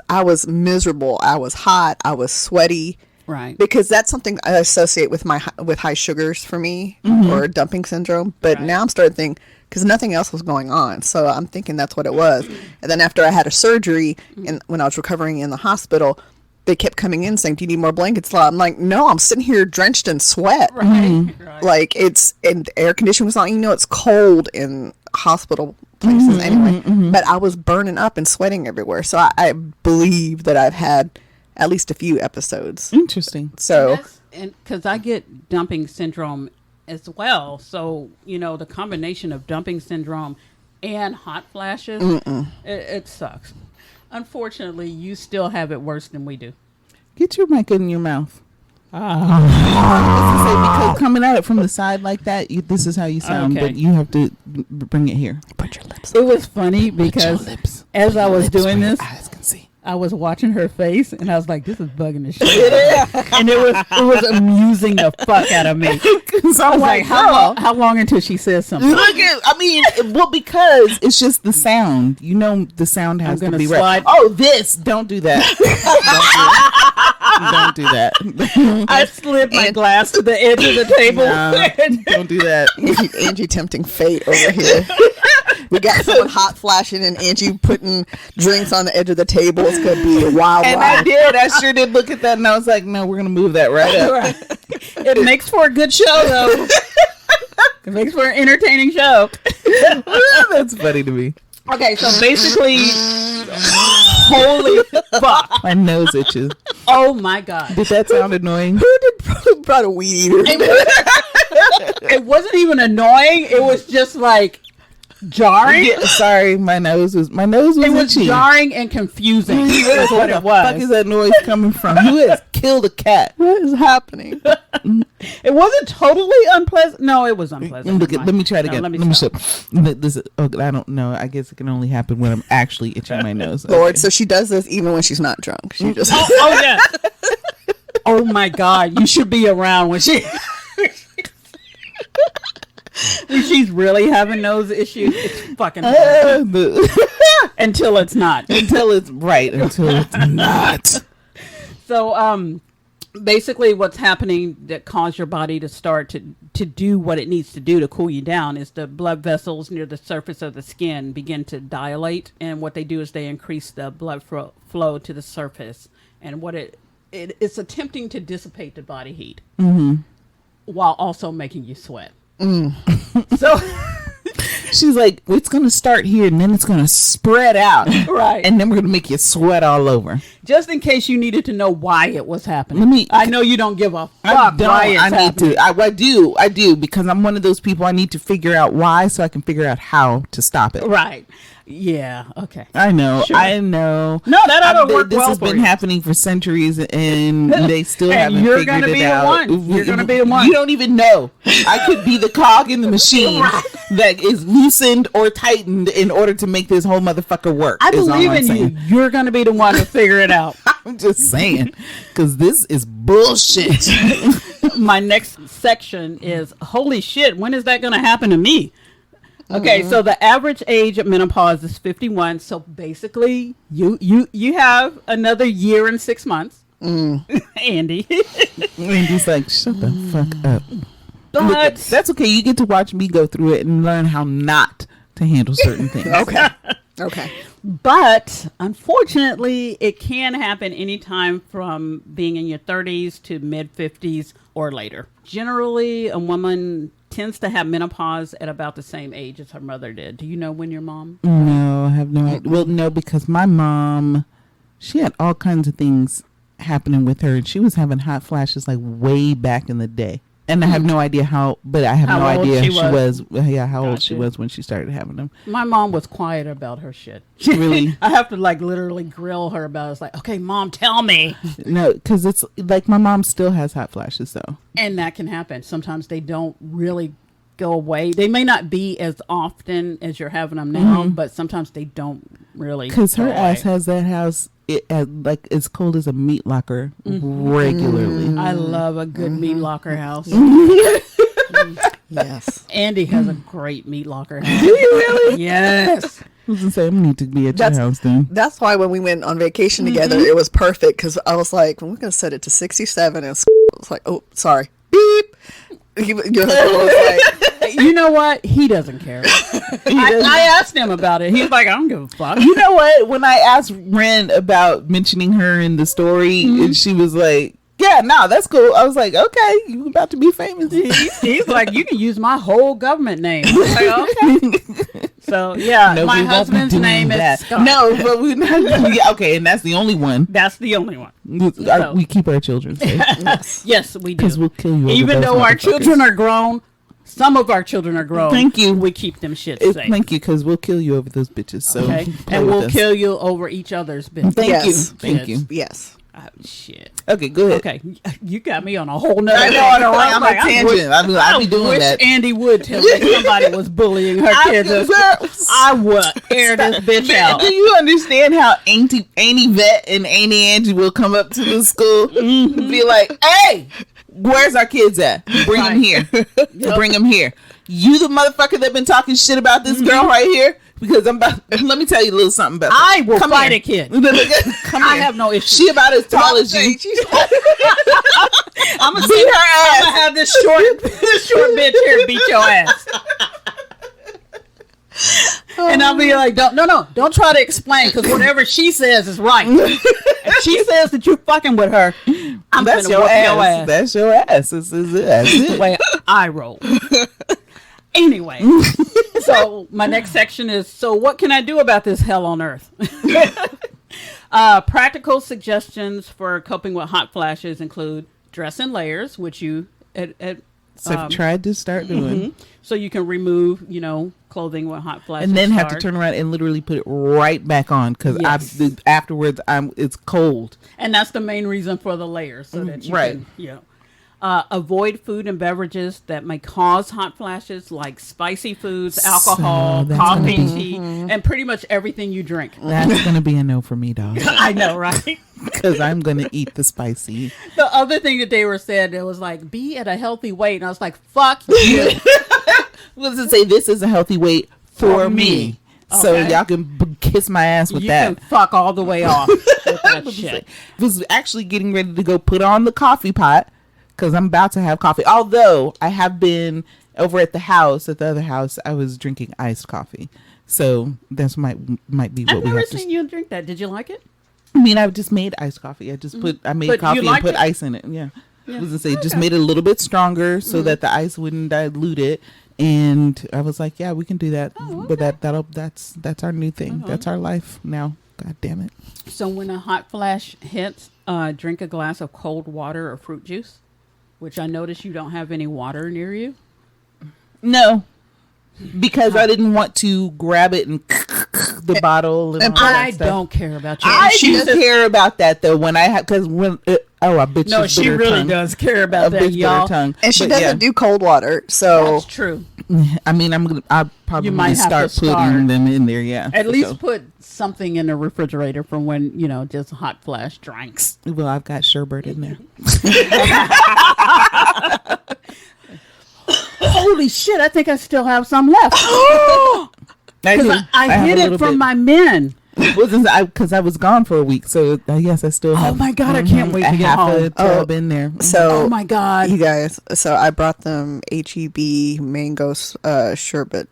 I was miserable. I was hot, I was sweaty. Right. Because that's something I associate with with high sugars for me, or dumping syndrome. But now I'm starting to think, because nothing else was going on, so I'm thinking that's what it was. And then after I had a surgery, and when I was recovering in the hospital, they kept coming in saying, "Do you need more blankets?" I'm like, "No, I'm sitting here drenched in sweat." Right. Right. Like, and air conditioning was on. It's cold in hospital places anyway. But I was burning up and sweating everywhere. So I believe that I've had at least a few episodes. Interesting. So And because I get dumping syndrome as well, so the combination of dumping syndrome and hot flashes, it sucks. Unfortunately, you still have it worse than we do. Get your mic in your mouth. Because coming at it from the side like that, this is how you sound, Okay. but you have to bring it here. put your lips. It was funny because lips. as I was doing where this, your eyes can see. I was watching her face, and I was like, "This is bugging the shit." And it was amusing the fuck out of me. So I I'm was like, how long until she says something? because it's just the sound. The sound has to gonna be slide. right. Oh, don't do that. Don't do that. I slid my glass to the edge of the table. No, don't do that. Angie tempting fate over here. We got someone hot flashing and Angie putting drinks on the edge of the table. It's gonna be a wild And ride. I sure did look at that, and I was like, no, we're gonna move that right up. It makes for a good show, though. It makes for an entertaining show. That's funny to me. Okay, so basically, holy fuck. My nose itches. Oh my God. Did that sound annoying? Who brought a weed eater? It wasn't even annoying. It was just like jarring. Yeah, sorry, my nose was It was itchy. jarring and confusing. That's what it Where the fuck is was. that noise coming from? Who has killed a cat? What is happening? It wasn't totally unpleasant. No, it was unpleasant. Let me try it again. No, let me show. stop. I don't know. I guess it can only happen when I'm actually itching my nose. Lord, Okay. so she does this even when she's not drunk. She just Oh yeah. Oh my God, you should be around when when she's really having nose issues. It's fucking until it's not. Until it's right. Until it's not. So basically what's happening that caused your body to start to do what it needs to do to cool you down is the blood vessels near the surface of the skin begin to dilate, and what they do is they increase the blood flow to the surface, and what it's attempting to dissipate the body heat while also making you sweat. So She's like, it's going to start here and then it's going to spread out. Right. And then we're going to make you sweat all over. just in case you needed to know why it was happening. I know you don't give a fuck why it's happening. I do, because I'm one of those people. I need to figure out why so I can figure out how to stop it. Right. Yeah. Okay. I know. Sure. I know. No, that ought to work This well has for been you. happening for centuries, and they still And haven't you're figured gonna it be the out. one. You're gonna be the one. You don't even know. I could be the cog in the machine that is loosened or tightened in order to make this whole motherfucker work. I is all believe I'm in saying. you. You're going to be the one to figure it out. I'm just saying, because this is bullshit. My next section is, holy shit, when is that going to happen to me? Okay, so the average age of menopause is 51. So basically, you have another year and 6 months. Andy. Andy's like, shut the fuck up. But That's okay. You get to watch me go through it and learn how not to handle certain things. okay. But unfortunately, it can happen anytime from being in your 30s to mid 50s or later. Generally, a woman tends to have menopause at about the same age as her mother did. Do you know when your mom? No, I have no idea. Well, no, because my mom, she had all kinds of things happening with her, and she was having hot flashes like way back in the day. And I have no idea how, but I have How no old idea she she was. Yeah, how old Gotcha. she was when she started having them. My mom was quiet about her shit. Really? I have to like literally grill her about it. It's like, okay, mom, tell me. No, because it's like my mom still has hot flashes though. And that can happen. Sometimes they don't really go away. They may not be as often as you're having them now, but sometimes they don't really. Because her go ass away. has that house like as cold as a meat locker regularly. I love a good meat locker house. Yes. Andy has a great meat locker house. Do you really? Yes. I was gonna say I need to be at That's- your house then. That's why when we went on vacation together, it was perfect because I was like, we're going to set it to 67. And I was like, oh, sorry. Beep. Your husband was like, You know what? He doesn't care. I asked him about it. He's like, I don't give a fuck. You know what? When I asked Ren about mentioning her in the story, and she was like, "Yeah, no, that's cool." I was like, "Okay, you about to be famous." He's like, you can use my whole government name. I was like, okay. So yeah, No, my we won't be husband's doing name that. is Scott. No, but we not. Yeah, okay, and that's the only one. That's the only one. We keep our children safe Yes, we do. because we'll kill you. Even though our children are grown, some of our children are grown. Thank you. We keep them shit safe. Thank you, because we'll kill you over those bitches. So Okay, play and with we'll us. kill you over each other's business. Thank Yes. you, thank Kids. you. yes. Shit. Okay, go ahead. Okay, you got me on a whole nother. I know on a I I'm was a like, I tangent. wish- I'll be doing wish that. Andy would tell me somebody was bullying her kids. I would air this bitch out. Do you understand how Auntie Vet and Auntie Angie will come up to the school and be like, "Hey, where's our kids at? Bring them here. Bring them here. You the motherfucker that been talking shit about this girl right here? Because I'm about. Let me tell you a little something about. I will Come fight here. a kid. Come I here. have no issue. She about as tall as you. I'm gonna Beat her I'm ass. gonna have this short bitch here beat your ass. And I'll be like, don't try to explain, because whatever she says is right. If she says that you fucking with her, I'm That's gonna your whoop ass. your ass. That's your ass. That's it. The way I roll. Anyway, so my next section is, so what can I do about this hell on earth? Practical suggestions for coping with hot flashes include dress in layers, which you So I've tried to start doing. so you can remove, clothing with hot flashes. And then have to start. turn around and literally put it right back on because Yes. afterwards it's cold. And that's the main reason for the layers, so that you Right. can, avoid food and beverages that may cause hot flashes, like spicy foods, alcohol, that's coffee, gonna tea, and pretty much everything you drink. That's gonna be a no for me, dog. I know, right? Because I'm gonna eat the spicy. The other thing that they were said, it was like, be at a healthy weight. And I was like, fuck you. What does it say? This is a healthy weight for me. So Okay. y'all can kiss my ass with You that. can fuck all the way off with that shit. Was actually getting ready to go put on the coffee pot because I'm about to have coffee. Although I have been over at the house, at the other house, I was drinking iced coffee. So that's might be what I've we never have to. seen you drink that. Did you like it? I mean, I just made iced coffee. I made But you coffee and liked put it? ice in it. Yeah. I was gonna say just made it a little bit stronger so that the ice wouldn't dilute it. And I was like, yeah, we can do that. But that's our new thing. That's our life now. God damn it. So when a hot flash hits, drink a glass of cold water or fruit juice, which I notice you don't have any water near you. No. Because I didn't want to grab it and the bottle and all that I stuff. don't care about you. I do care about that though. When I have, because when I bitch. No, with she bitter really tongue. does care A about that, bitch bitter y'all. tongue. And she But doesn't do cold water. So That's true. I mean, I'll probably might have start to putting start. them in there. Yeah, At for least sure. put something in the refrigerator for when, just hot flash drinks. Well, I've got sherbet in there. Holy shit, I think I still have some left. I do. I have hid a it little from bit. my men. Because I was gone for a week, so yes, I still have. Oh my God, I can't wait a to get half home. a tub in there. so Oh my God. you guys, so I brought them HEB mango sherbet,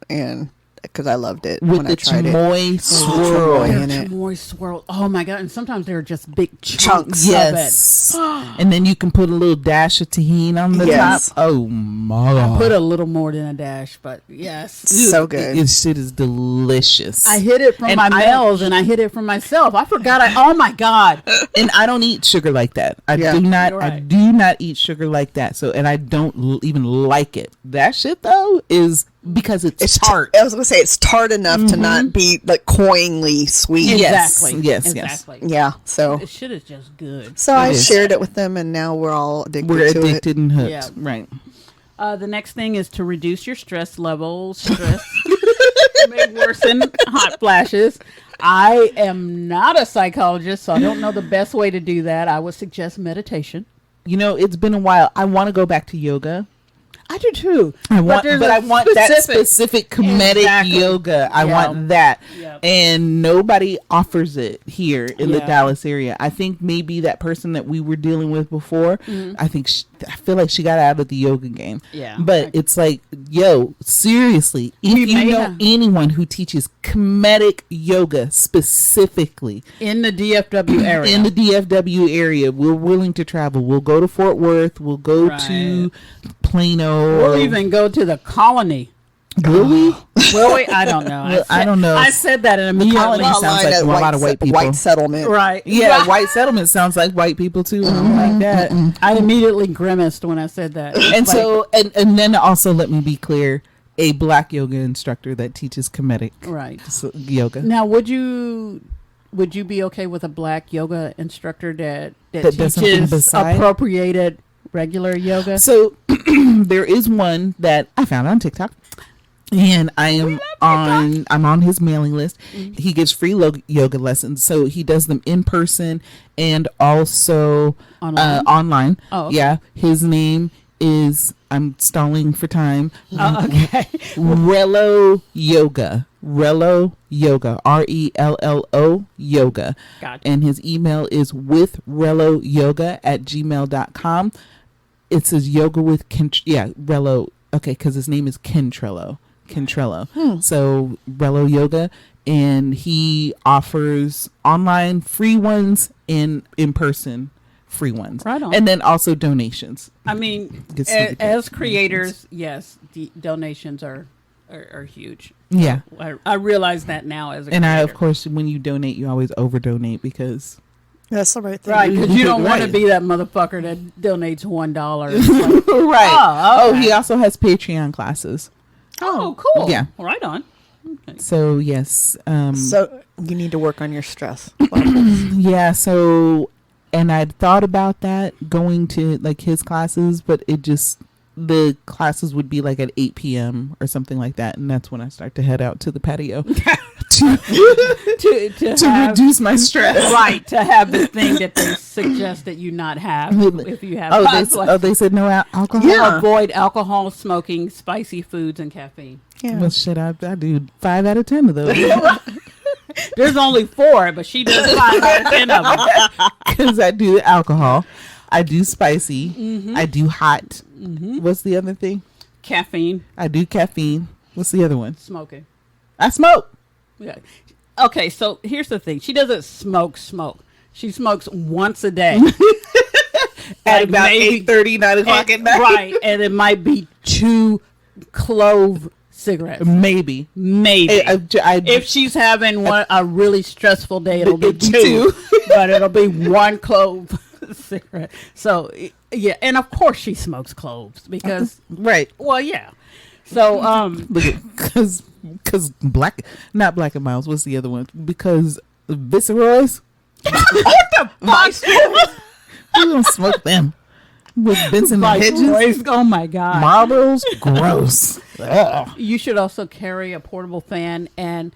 and because I loved it with when the I tried it. chamoy swirl. Chamoy in it. Chamoy swirl. Oh my god! And sometimes they're just big chunks. Chunks. Yes. And then you can put a little dash of tahini on the Yes. top. Oh my God. I put a little more than a dash, but yes. So good. This shit is delicious. I hid it from And my I don't- males and I hid it from myself. I forgot. Oh my god! And I don't eat sugar like that. I Yeah. do not. You're I right. do not eat sugar like that. So, and I don't even like it. That shit though is because it's tart. I was gonna say it's tart enough to not be like cloyingly sweet. Yes. Exactly. Yes, yes. Exactly. Yeah. So This shit is just good. I is. shared it with them, and now we're all addicted We're to addicted and hooked. Yeah. Right. The next thing is to reduce your stress levels. Stress may worsen hot flashes. I am not a psychologist, so I don't know the best way to do that. I would suggest meditation. You know, it's been a while. I want to go back to yoga. I do too. I want there's that a specific comedic Exactly. yoga. I Yeah. want that. Yep. And nobody offers it here in the Yeah. Dallas area. I think maybe that person that we were dealing with before, Mm-hmm. I feel like she got out of the yoga game. Yeah. But it's like, yo, seriously, if We you may know have- anyone who teaches comedic yoga specifically In the DFW area. in the DFW area, we're willing to travel. We'll go to Fort Worth. We'll go Right. to Plano. We'll or- even go to the colony. Will we? Will we? I don't know. Well, I don't know. I said that in immediately. colony sounds Online like at a lot of white people. White settlement. Right. Yeah, white settlement sounds like white people too. I don't like that. I immediately grimaced when I said that. It's And like, so, and then also let me be clear: a black yoga instructor that teaches comedic right. yoga Now, would you be okay with a black yoga instructor that That does something teaches beside? appropriated regular yoga? So there is one that I found on TikTok, and I'm on his mailing list. He gives free yoga lessons, so he does them in person and also online. Oh, okay. Yeah, his name is, I'm stalling for time, Oh, okay. Rello Yoga. Rello Yoga. RELLO Yoga. Gotcha. And his email is withrelloyoga@gmail.com. It says yoga with Rello. Okay, because his name is Kentrello. So Rello Yoga, and he offers online free ones and in person free ones. Right on. And then also donations. I mean, Get some as creators, yes, the donations are huge. Yeah. I realize that now as a And creator. of course, when you donate, you always over donate because That's the right thing. Right, because you don't want to Right. be that motherfucker that donates $1. It's like, right. Oh, okay. He also has Patreon classes. oh, cool. Yeah. Right on. So yes, So you need to work on your stress. yeah. So, and I'd thought about that going to like his classes, but the classes would be like at 8 p.m. or something like that, and that's when I start to head out to the patio to To have, reduce my stress. right, to have the thing that they suggest that you not have if you have. They said no alcohol. Yeah. Avoid alcohol, smoking, spicy foods, and caffeine. Yeah. Well, shit, I do 5 out of 10 of those. There's only 4, but she does 5 out of 10 of them. Because I do alcohol, I do spicy, I do hot. What's the other thing? Caffeine, I do caffeine. What's the other one? smoking. I smoke. Yeah. Okay, so here's the thing. She doesn't smoke. She smokes once a day. At Like about maybe- 8:30, 9 o'clock at night. Right, and it might be 2 clove cigarettes. Maybe. Maybe. I If she's having a really stressful day, it'll be Two. 2. But it'll be 1 clove cigarette. So, yeah. And of course she smokes cloves because, right. well, yeah. So, Because not Black and Miles. What's the other one? Because Viceroys. We don't smoke them. With Benson like, Hedges. oh my God. Marlboros. Gross. Ugh. You should also carry a portable fan, and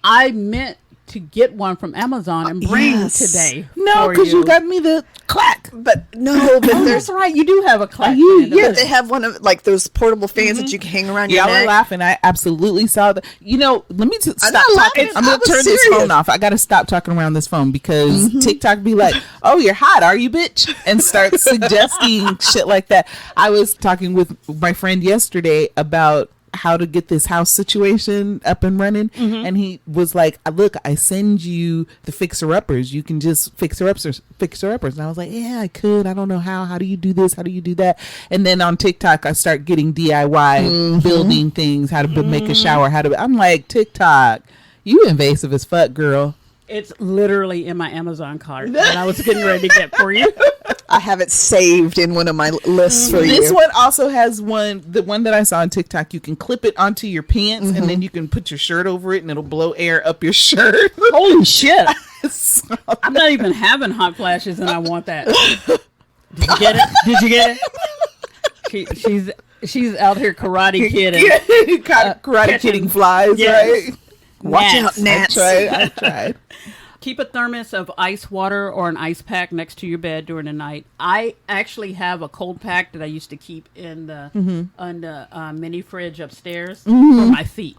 I meant to get one from Amazon and bring Yes. today. No, for because you got me the clack. But no, but Oh, there's that's right. You do have a clap. You- fan, yeah, don't they you? have one of like those portable fans that you can hang around your Y'all are neck. laughing. I absolutely saw that. You know, let me stop not talking. laughing. I'm I going to was turn this serious. phone off. I got to stop talking around this phone because TikTok be like, oh, you're hot, are you, bitch? And start suggesting shit like that. I was talking with my friend yesterday about how to get this house situation up and running. And he was like, look, I send you the fixer-uppers. You can just fixer-uppers. And I was like, yeah, I could. I don't know how do you do this? How do you do that? And then on TikTok, I start getting DIY building things, how to make a shower, I'm like, TikTok, you invasive as fuck, girl. It's literally in my Amazon cart that I was getting ready to get for you. I have it saved in one of my lists for you. This one also has the one that I saw on TikTok. You can clip it onto your pants and then you can put your shirt over it and it'll blow air up your shirt. Holy shit. I'm not even having hot flashes and I want that. Did you get it? Did you get it? She's out here karate kidding. Karate kidding flies, yes. Right? Watch out, gnats. I tried. Keep a thermos of ice water or an ice pack next to your bed during the night. I actually have a cold pack that I used to keep in the mini fridge upstairs for my feet.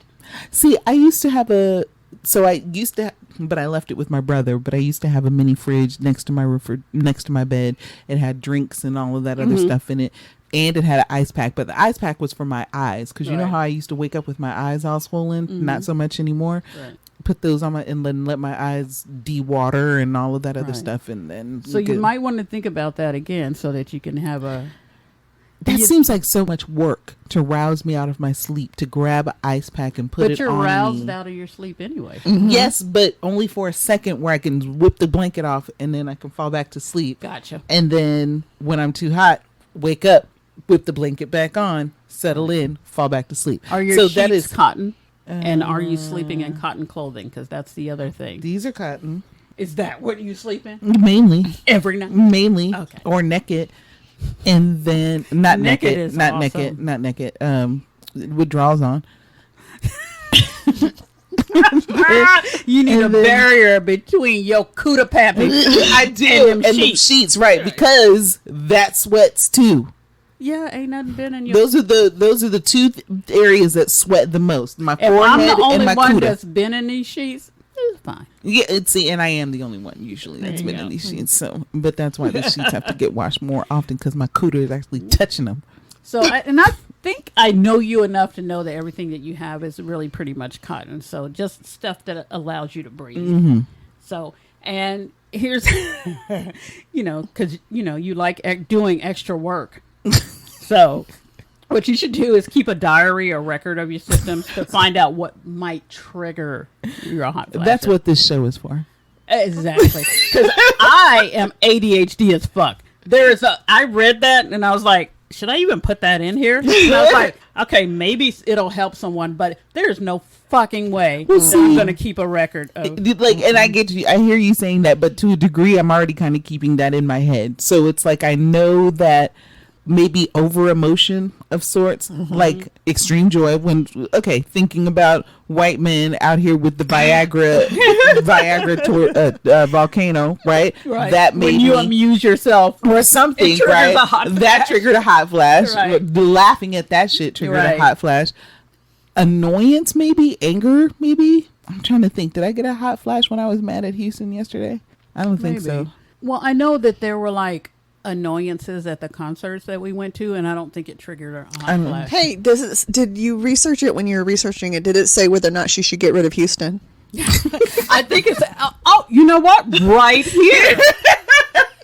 See, I used to have but I left it with my brother. But I used to have a mini fridge next to my bed. It had drinks and all of that other stuff in it. And it had an ice pack, but the ice pack was for my eyes. Because you know how I used to wake up with my eyes all swollen? Not so much anymore. Right. Put those on and then let my eyes de-water and all of that other stuff. And then so you might want to think about that again so that you can have a... That seems like so much work to rouse me out of my sleep, to grab an ice pack and put it on me. But you're roused out of your sleep anyway. Yes, but only for a second where I can whip the blanket off and then I can fall back to sleep. Gotcha. And then when I'm too hot, wake up, whip the blanket back on, settle in, fall back to sleep. Are your sheets cotton? And are you sleeping in cotton clothing? Because that's the other thing. These are cotton. Is that what you sleep in? Mainly. Every night? Mainly. Okay. Or naked. And then, not naked. Not awesome. naked. With drawers on. You need a barrier between your cooter pappy. I do. And them sheets, right. Because that sweats too. Yeah, ain't nothing been in your... Those are the two areas that sweat the most. My forehead I'm the only and my one cooter. That's been in these sheets. It's fine. Yeah, and I am the only one usually that's been in these sheets. So, but that's why the sheets have to get washed more often because my cooter is actually touching them. So, I think I know you enough to know that everything that you have is really pretty much cotton. So, just stuff that allows you to breathe. So, and here's, because you like doing extra work. So, what you should do is keep a diary or record of your symptoms to find out what might trigger your hot flashes. That's what this show is for. Exactly. Because I am ADHD as fuck. I read that and I was like, should I even put that in here? And I was like, okay, maybe it'll help someone, but there's no fucking way that I'm going to keep a record of. And I get you. I hear you saying that, but to a degree, I'm already kind of keeping that in my head. So it's like I know that maybe over emotion of sorts, like extreme joy thinking about white men out here with the Viagra volcano, right? That made when you amuse yourself or something, right? That triggered a hot flash. Right. Laughing at that shit triggered a hot flash. Annoyance, maybe anger, maybe. I'm trying to think. Did I get a hot flash when I was mad at Houston yesterday? I don't think so. Well, I know that there were like annoyances at the concerts that we went to, and I don't think it triggered a hot flash. Hey, did you research it when you were researching it? Did it say whether or not she should get rid of Houston? I think it's you know what? Right here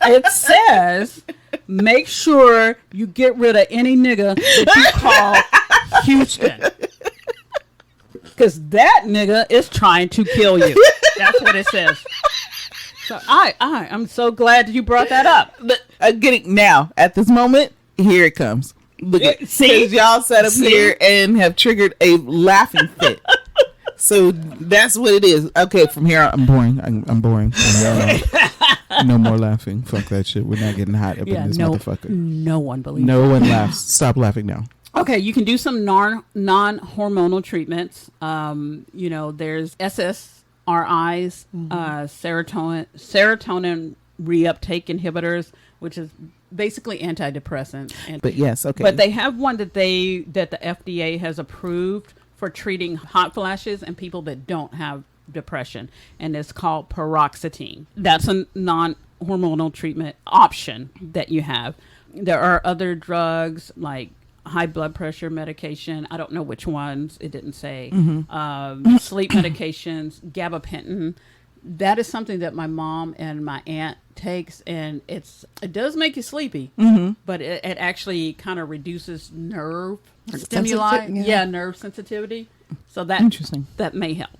it says make sure you get rid of any nigga that you call Houston, because that nigga is trying to kill you. That's what it says. So I'm so glad you brought that up. But getting now at this moment, here it comes. Look at because y'all sat up here and have triggered a laughing fit. So that's what it is. Okay, from here on, I'm boring. I'm boring. No more laughing. Fuck that shit. We're not getting hot up in this motherfucker. No one believes. No one laughs. Stop laughing now. Okay, you can do some non-hormonal treatments. There's SSRIs, serotonin reuptake inhibitors, which is basically antidepressants. But yes, okay. But they have one that the FDA has approved for treating hot flashes and people that don't have depression, and it's called paroxetine. That's a non-hormonal treatment option that you have. There are other drugs like high blood pressure medication. I don't know which ones. It didn't say. Sleep medications, gabapentin. That is something that my mom and my aunt takes, and it does make you sleepy, but it actually kind of reduces nerve stimuli. Nerve sensitivity. So that Interesting. That may help.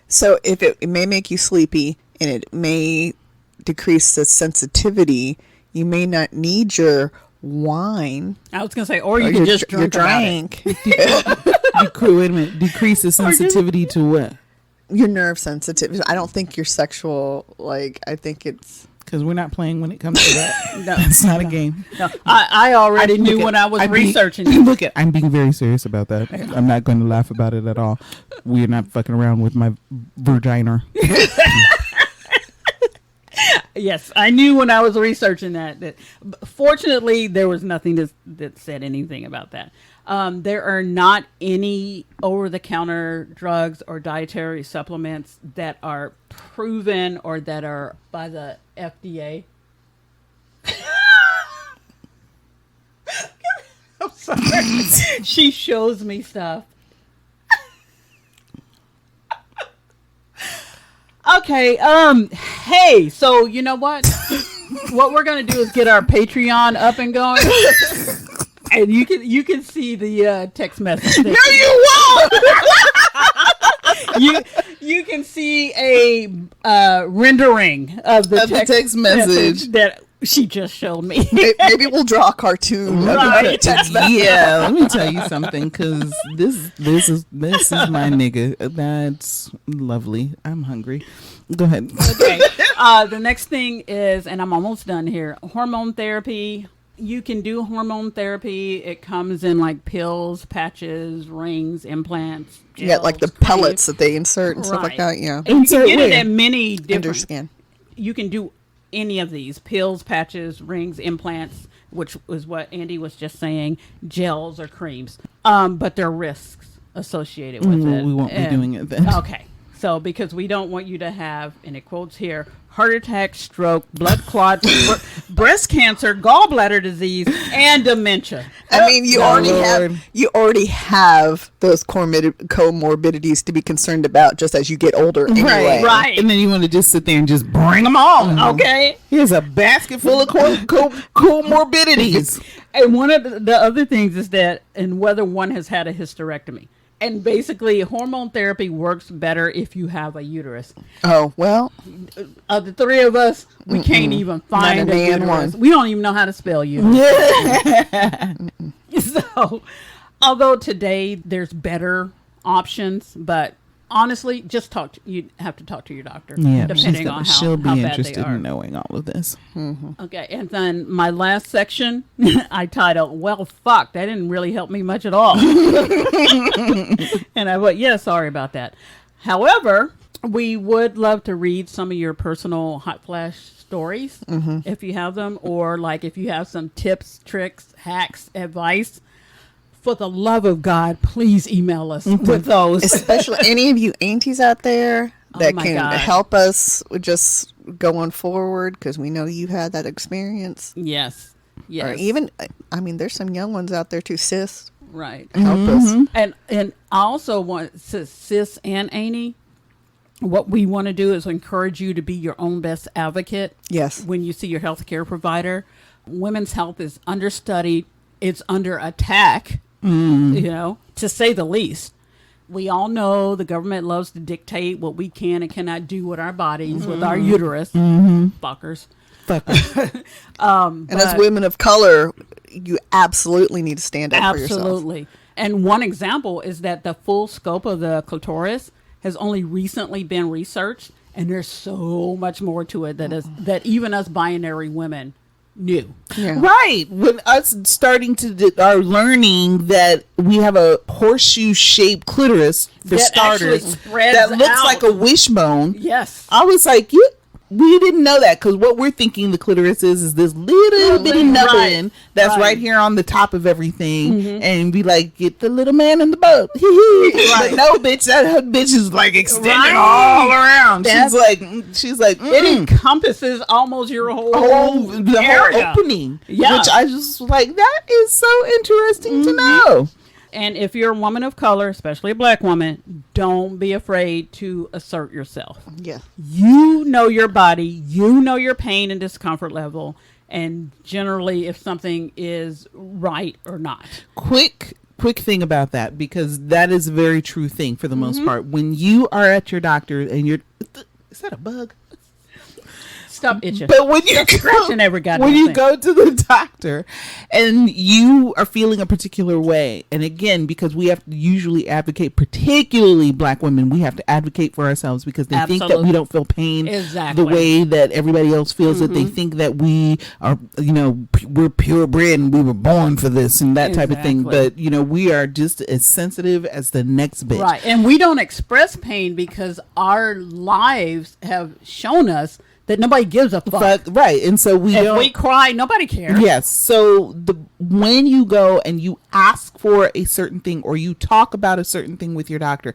So if it may make you sleepy and it may decrease the sensitivity, you may not need your wine. I was going to say, or you can just drink Wait a minute. Decrease the sensitivity to what? Your nerve sensitivity. I don't think your sexual, I think it's... Because we're not playing when it comes to that. No, it's not a game. No, I already knew when I was researching. I'm being very serious about that. I'm not going to laugh about it at all. We're not fucking around with my vagina. Yes, I knew when I was researching that fortunately, there was nothing that said anything about that. There are not any over-the-counter drugs or dietary supplements that are proven or that are by the FDA. I'm sorry. She shows me stuff. Okay, hey, so you know what? What we're going to do is get our Patreon up and going. And you can see the text message. No, you won't. You can see a rendering of the text message that she just showed me. Maybe we'll draw a cartoon. Right. Yeah, let me tell you something, because this is my nigga. That's lovely. I'm hungry. Go ahead. Okay. The next thing is, and I'm almost done here, hormone therapy. You can do hormone therapy. It comes in like pills, patches, rings, implants. Gels, Yeah, like the creams. pellets that they insert and stuff like that. Yeah. And you can get it at many different. Under skin. You can do any of these pills, patches, rings, implants, which was what Andi was just saying, gels or creams. But there are risks associated with it. We won't be doing it then. Okay. So because we don't want you to have, and it quotes here, heart attack, stroke, blood clots, breast cancer, gallbladder disease, and dementia. I mean, you already have those comorbidities to be concerned about just as you get older anyway. Right. And then you want to just sit there and just bring them all. Okay. Here's a basket full of comorbidities. And one of the other things is that, and whether one has had a hysterectomy. And basically, hormone therapy works better if you have a uterus. Oh, well. Of the three of us, we can't even find a uterus. We don't even know how to spell uterus. So, although today there's better options, but honestly, you have to talk to your doctor. Yeah, depending on she'll how be bad interested they are. in knowing all of this. Mm-hmm. Okay, and then my last section, I titled, well, fuck, that didn't really help me much at all. And I went, yeah, sorry about that. However, we would love to read some of your personal hot flash stories, if you have them, or like if you have some tips, tricks, hacks, advice. For the love of God, please email us with those. Especially any of you aunties out there that can God. help us with just going forward, because we know you had that experience. Yes. Or even, I mean, there's some young ones out there too, sis. Right. Help us. And I also want, sis and Annie, what we want to do is encourage you to be your own best advocate. Yes. When you see your healthcare provider. Women's health is understudied. It's under attack, to say the least. We all know the government loves to dictate what we can and cannot do with our bodies, with our uterus. Fuckers. And as women of color, you absolutely need to stand up for yourself. Absolutely. And one example is that the full scope of the clitoris has only recently been researched, and there's so much more to it that even us binary women knew. Yeah. Right. With us starting to are learning that we have a horseshoe shaped clitoris for That starters actually spreads that looks out. like a wishbone. Yes. I was like, we didn't know that, because what we're thinking the clitoris is this little bitty nubbin that's right here on the top of everything, and we like, get the little man in the boat. But no, bitch, that bitch is like extended all around. She's like, it encompasses almost your whole area. Opening, which I just like, that is so interesting to know. And if you're a woman of color, especially a black woman, don't be afraid to assert yourself. Yeah. You know your body, you know your pain and discomfort level, and generally if something is right or not. Quick thing about that, because that is a very true thing for the most part. When you are at your doctor and you're, is that a bug? Stop itching. But when you go to the doctor and you are feeling a particular way, and again, because we have to usually advocate, particularly black women, we have to advocate for ourselves, because they think that we don't feel pain the way that everybody else feels it. They think that we are, we're purebred and we were born for this and that type of thing. But, we are just as sensitive as the next bitch. Right. And we don't express pain because our lives have shown us that nobody gives a fuck. Right. And so if we cry, nobody cares. Yes. So when you go and you ask for a certain thing, or you talk about a certain thing with your doctor,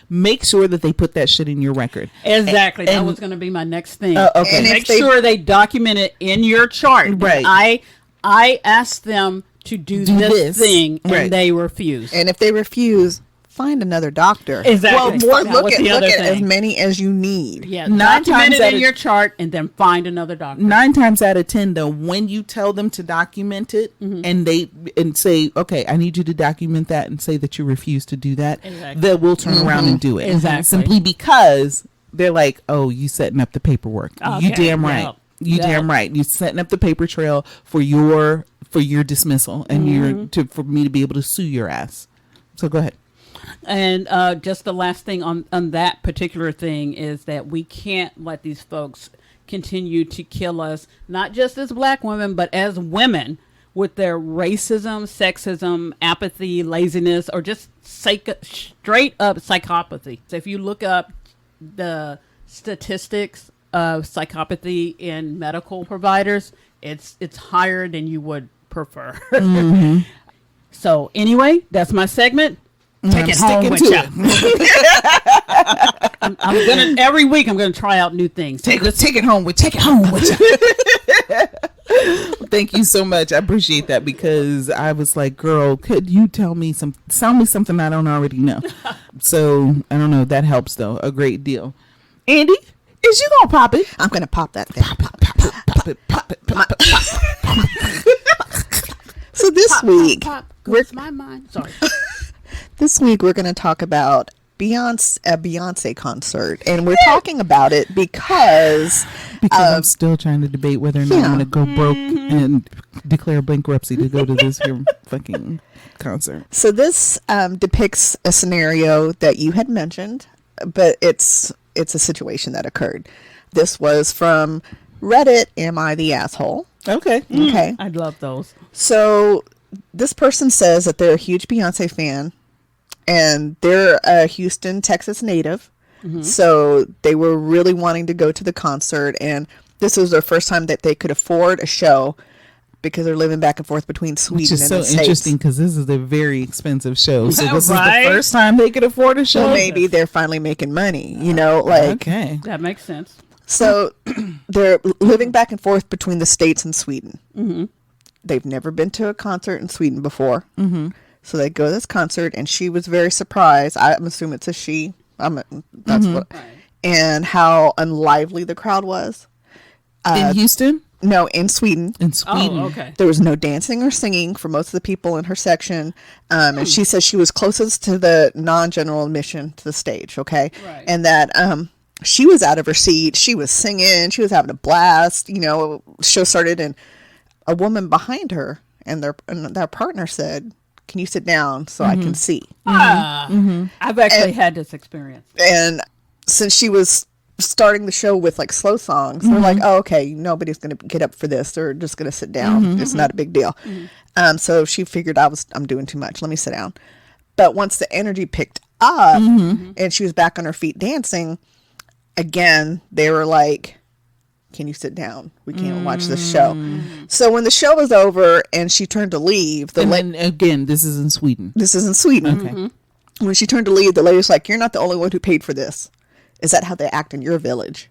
make sure that they put that shit in your record. Exactly. That was going to be my next thing. Okay. And make sure they document it in your chart. Right. I asked them to do this thing, and they refuse. And if they refuse, find another doctor. Exactly. Well, look at as many as you need. Yeah, document it in your chart and then find another doctor. 9 times out of 10, though, when you tell them to document it, and say, okay, I need you to document that, and say that you refuse to do that, they will turn around and do it. Exactly. Simply because they're like, oh, you setting up the paperwork. Okay. You damn right. Yep. You damn right. You're setting up the paper trail for your dismissal and for me to be able to sue your ass. So go ahead. And just the last thing on that particular thing is that we can't let these folks continue to kill us, not just as black women, but as women, with their racism, sexism, apathy, laziness, or just straight up psychopathy. So if you look up the statistics of psychopathy in medical providers, it's higher than you would prefer. So anyway, that's my segment. Take it home with you. I'm gonna every week. I'm gonna try out new things. Take it home with you. Thank you so much. I appreciate that, because I was like, girl, could you tell me something I don't already know? So I don't know. That helps though a great deal. Andi, is you gonna pop it? I'm gonna pop that thing. Pop it. So this week, my mind. Sorry. This week we're going to talk about a Beyonce concert, and we're talking about it because I'm still trying to debate whether or not I'm going to go broke and declare bankruptcy to go to this here fucking concert. So this depicts a scenario that you had mentioned, but it's a situation that occurred. This was from Reddit. Am I the asshole? Okay. Okay. I love those. So this person says that they're a huge Beyonce fan, and they're a Houston, Texas native. So they were really wanting to go to the concert, and this was their first time that they could afford a show, because they're living back and forth between Sweden and the States. Which is so interesting, because this is a very expensive show. So this is the first time they could afford a show. Well, maybe they're finally making money, Okay. That makes sense. So they're living back and forth between the States and Sweden. They've never been to a concert in Sweden before. So they go to this concert, and she was very surprised. I'm assuming it's a she. And how unlively the crowd was. In Houston? No, in Sweden. In Sweden. Oh, okay. There was no dancing or singing for most of the people in her section. And she says she was closest to the non-general admission to the stage, okay? Right. And that she was out of her seat. She was singing. She was having a blast. Show started, and a woman behind her and their partner said, "Can you sit down so I can see?" I've actually had this experience. And since she was starting the show with like slow songs, they're like, "Oh, okay, nobody's going to get up for this. They're just going to sit down. It's not a big deal." So she figured I'm doing too much. Let me sit down. But once the energy picked up and she was back on her feet dancing, again, they were like, can you sit down? We can't watch the show. So when the show was over and she turned to leave, then again, this is in Sweden. This is in Sweden. Okay. When she turned to leave, the lady's like, you're not the only one who paid for this. Is that how they act in your village?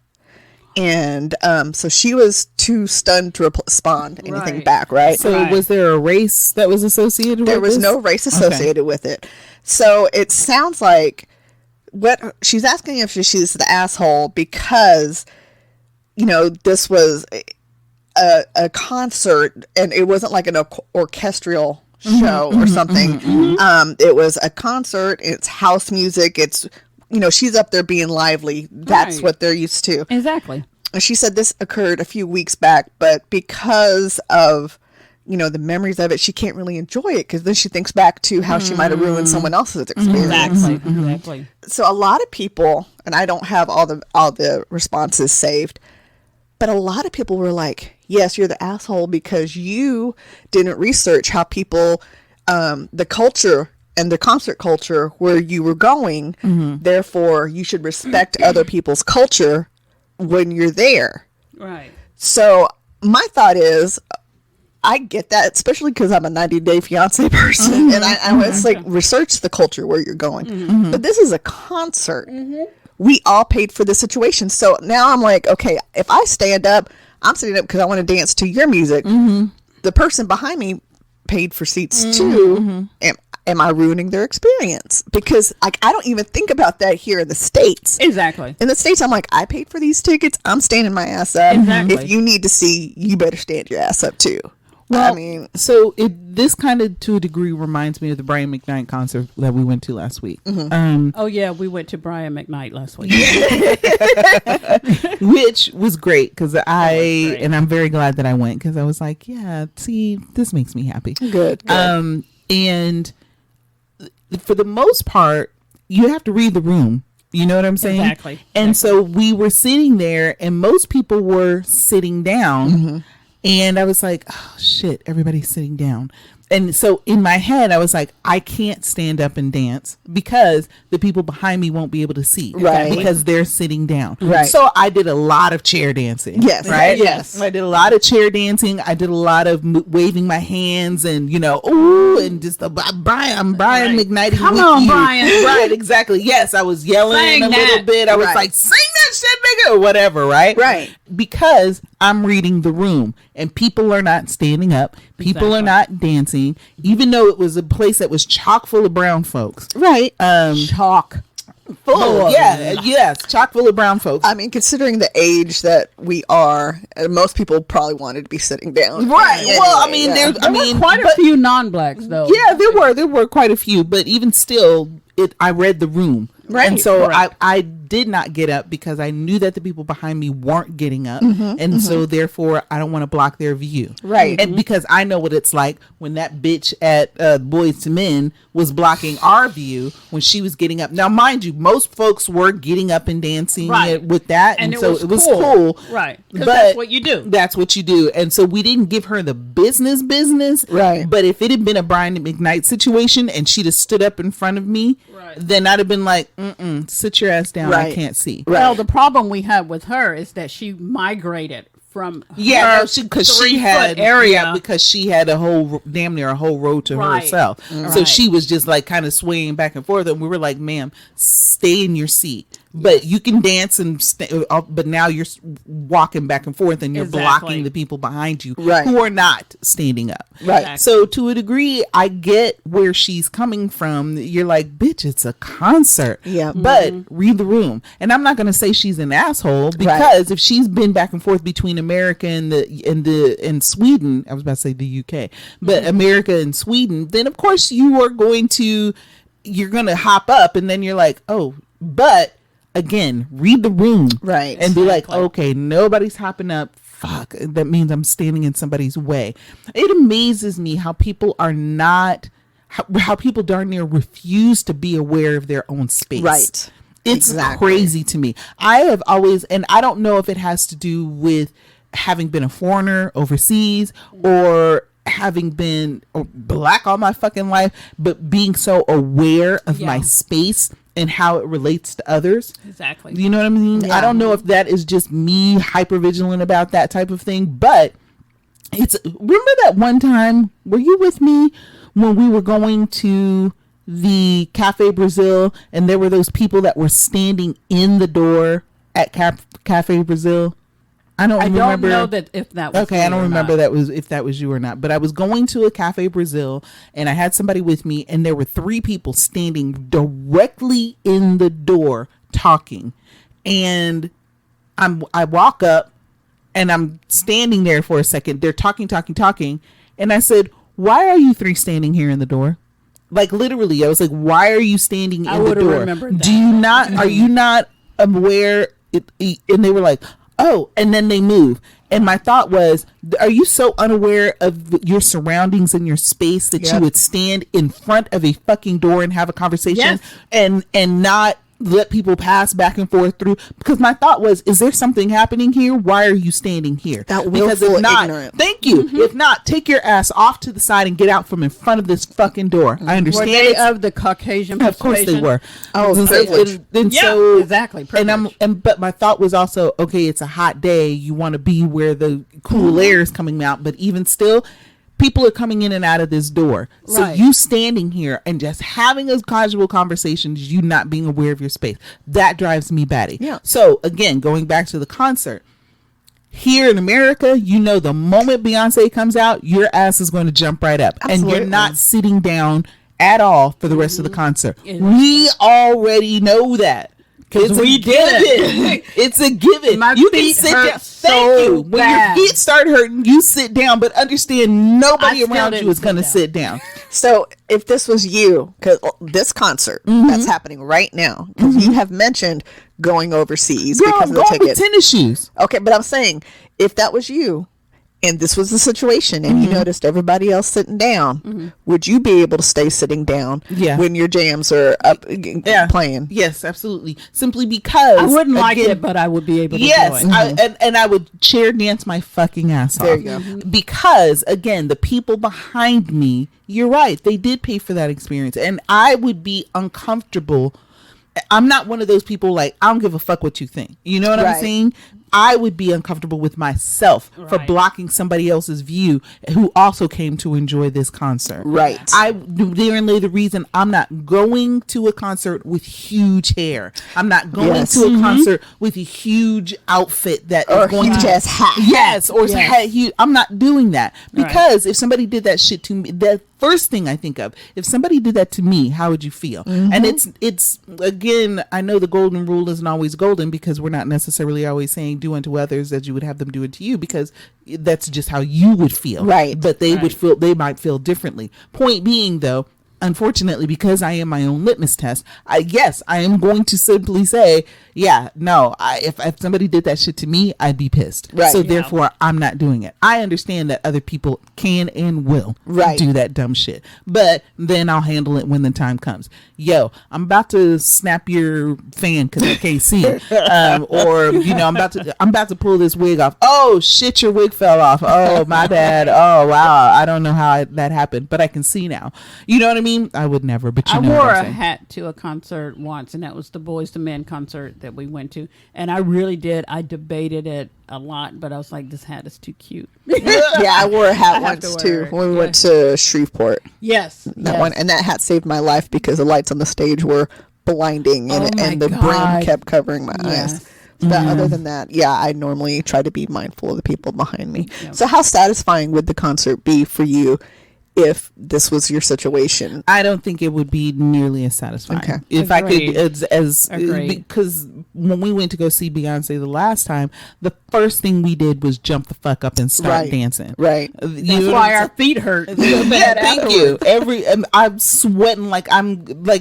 And so she was too stunned to respond anything back, right? So was there a race that was associated with it? There was no race associated with it. So it sounds like what she's asking if she's the asshole because, you know, this was a concert and it wasn't like an orchestral show or something. It was a concert. It's house music. It's, you know, she's up there being lively. That's what they're used to. Exactly. And she said this occurred a few weeks back, but because of, you know, the memories of it, she can't really enjoy it because then she thinks back to how she might have ruined someone else's experience. Exactly. So a lot of people, and I don't have all the responses saved, but a lot of people were like, yes, you're the asshole because you didn't research how people, the culture and the concert culture where you were going. Therefore, you should respect other people's culture when you're there. Right. So my thought is, I get that, especially because I'm a 90-day fiance person, and I was like, research the culture where you're going. But this is a concert. We all paid for the situation. So now I'm like, okay, if I stand up, I'm standing up because I want to dance to your music. The person behind me paid for seats too. Am I ruining their experience? Because I don't even think about that here in the States. Exactly. In the States, I'm like, I paid for these tickets. I'm standing my ass up. Exactly. If you need to see, you better stand your ass up too. Well, I mean, so this kind of to a degree reminds me of the Brian McKnight concert that we went to last week. Oh yeah, we went to Brian McKnight last week. Which was great because and I'm very glad that I went because I was like, yeah, see, this makes me happy. good. And for the most part, you have to read the room. You know what I'm saying? Exactly. And so we were sitting there and most people were sitting down. And I was like, oh, shit, everybody's sitting down. And so in my head, I was like, I can't stand up and dance because the people behind me won't be able to see. Right. Because they're sitting down. Right. So I did a lot of chair dancing. Yes. Right? Yes. I did a lot of chair dancing. I did a lot of waving my hands and, you know, ooh, and just, I'm Brian McKnight. Come on, Brian. Right, exactly. Yes, I was yelling Sing a that. little bit. I was Right. like, sing that shit, nigga, or whatever, right? Right. Because I'm reading the room and people are not standing up. People are not dancing, even though it was a place that was chock full of brown folks. Right. Chock. Full. Yeah. Yes. Chock full of brown folks. I mean, considering the age that we are, most people probably wanted to be sitting down. Right. Anyway, Well, I mean, yeah. There were quite a few non-blacks though. Yeah, there were quite a few, but even still, I read the room. Right. And so Right. I did not get up because I knew that the people behind me weren't getting up. And so therefore I don't want to block their view. Right. And because I know what it's like when that bitch at Boys to Men was blocking our view when she was getting up. Now, mind you, most folks were getting up and dancing Right. with that. And so it was cool. Right. But That's what you do. That's what you do. And so we didn't give her the business. Right. But if it had been a Brian McKnight situation and she'd have stood up in front of me, then I'd have been like, sit your ass down. Right. I can't see. Well, the problem we had with her is that she migrated from Yeah, her because she 3 had foot area. yeah, because she had a whole damn near a whole row to Right. herself. So Right. she was just like kind of swaying back and forth, and we were like, "Ma'am, stay in your seat." But you can dance but now you're walking back and forth, and you're Exactly. blocking the people behind you Right. who are not standing up. Right. Exactly. So to a degree, I get where she's coming from. You're like, bitch, it's a concert. Yeah. But read the room. And I'm not going to say she's an asshole because if she's been back and forth between America and Sweden, I was about to say the UK, but America and Sweden, then of course you're going to hop up and then you're like, oh, but again, read the room. Right. And be like, Exactly. okay, nobody's hopping up. Fuck, that means I'm standing in somebody's way. It amazes me how people are not, how people darn near refuse to be aware of their own space. Right. It's Exactly. crazy to me. I have always, and I don't know if it has to do with having been a foreigner overseas or having been black all my fucking life, but being so aware of my space and how it relates to others. Exactly. You know what I mean? Yeah. I don't know if that is just me hypervigilant about that type of thing, but remember that one time, were you with me when we were going to the Cafe Brazil and there were those people that were standing in the door at Cafe Brazil? I don't know that if that was okay. I don't remember if that was you or not. But I was going to a Cafe Brazil and I had somebody with me, and there were 3 people standing directly in the door talking, and I walk up and I'm standing there for a second. They're talking, and I said, "Why are you 3 standing here in the door?" Like literally, I was like, "Why are you standing in the door? Do you not? Are you not aware?" And they were like, "Oh," and then they move. And my thought was, are you so unaware of your surroundings and your space that you would stand in front of a fucking door and have a conversation and not let people pass back and forth through? Because my thought was, is there something happening here? Why are you standing here? That willful ignorant. Thank you. If not, take your ass off to the side and get out from in front of this fucking door. I understand. Were they of the Caucasian Of course they were. Oh, privilege. So exactly. Privilege. But my thought was also, okay, it's a hot day. You want to be where the cool air is coming out, but even still, people are coming in and out of this door. So you standing here and just having a casual conversation, you not being aware of your space, that drives me batty. Yeah. So again, going back to the concert, here in America, you know, the moment Beyonce comes out, your ass is going to jump right up. Absolutely. And you're not sitting down at all for the rest of the concert. We already know that. It's a given. It's a given. You can sit down. Thank you. When your feet start hurting, you sit down, but understand nobody around you is going to sit down. So if this was you, because this concert that's happening right now, because you have mentioned going overseas because of the ticket. With tennis shoes. Okay, but I'm saying if that was you and this was the situation and you noticed everybody else sitting down, would you be able to stay sitting down when your jams are up playing? Yes, absolutely. Simply because I wouldn't like it, but I would be able to do it. And I would chair dance my fucking ass off. There you go. Because again, the people behind me, you're right, they did pay for that experience, and I would be uncomfortable. I'm not one of those people like, I don't give a fuck what you think. You know what I'm saying? I would be uncomfortable with myself for blocking somebody else's view who also came to enjoy this concert. Right. Therein lay the reason I'm not going to a concert with huge hair. I'm not going to a concert with a huge outfit that or is going huge to ass hat. Yes, or huge. I'm not doing that because if somebody did that shit to me, the first thing I think of, if somebody did that to me, how would you feel? And it's again, I know the golden rule isn't always golden because we're not necessarily always saying do unto others as you would have them do unto you, because that's just how you would feel, right? But they might feel differently. Point being, though, unfortunately, because I am my own litmus test, I am going to simply say, if somebody did that shit to me, I'd be pissed. Right. So therefore, I'm not doing it. I understand that other people can and will do that dumb shit, but then I'll handle it when the time comes. Yo, I'm about to snap your fan because I can't see it, or I'm about to pull this wig off. Oh shit, your wig fell off. Oh my bad. Oh wow, I don't know how that happened, but I can see now. You know what I mean? I would never, but I wore a hat to a concert once, and that was the Boys to Men concert that we went to, and I really did. I debated it a lot, but I was like, this hat is too cute. I wore a hat once too when we went to Shreveport. Yes, that one, and that hat saved my life because the lights on the stage were blinding, and the brim kept covering my eyes. But other than that, I normally try to be mindful of the people behind me. Yep. So how satisfying would the concert be for you if this was your situation? I don't think it would be nearly as satisfying. Okay. If Agreed. I could, because when we went to go see Beyonce the last time, the first thing we did was jump the fuck up and start dancing. Right. That's why our feet hurt. Thank you. I'm sweating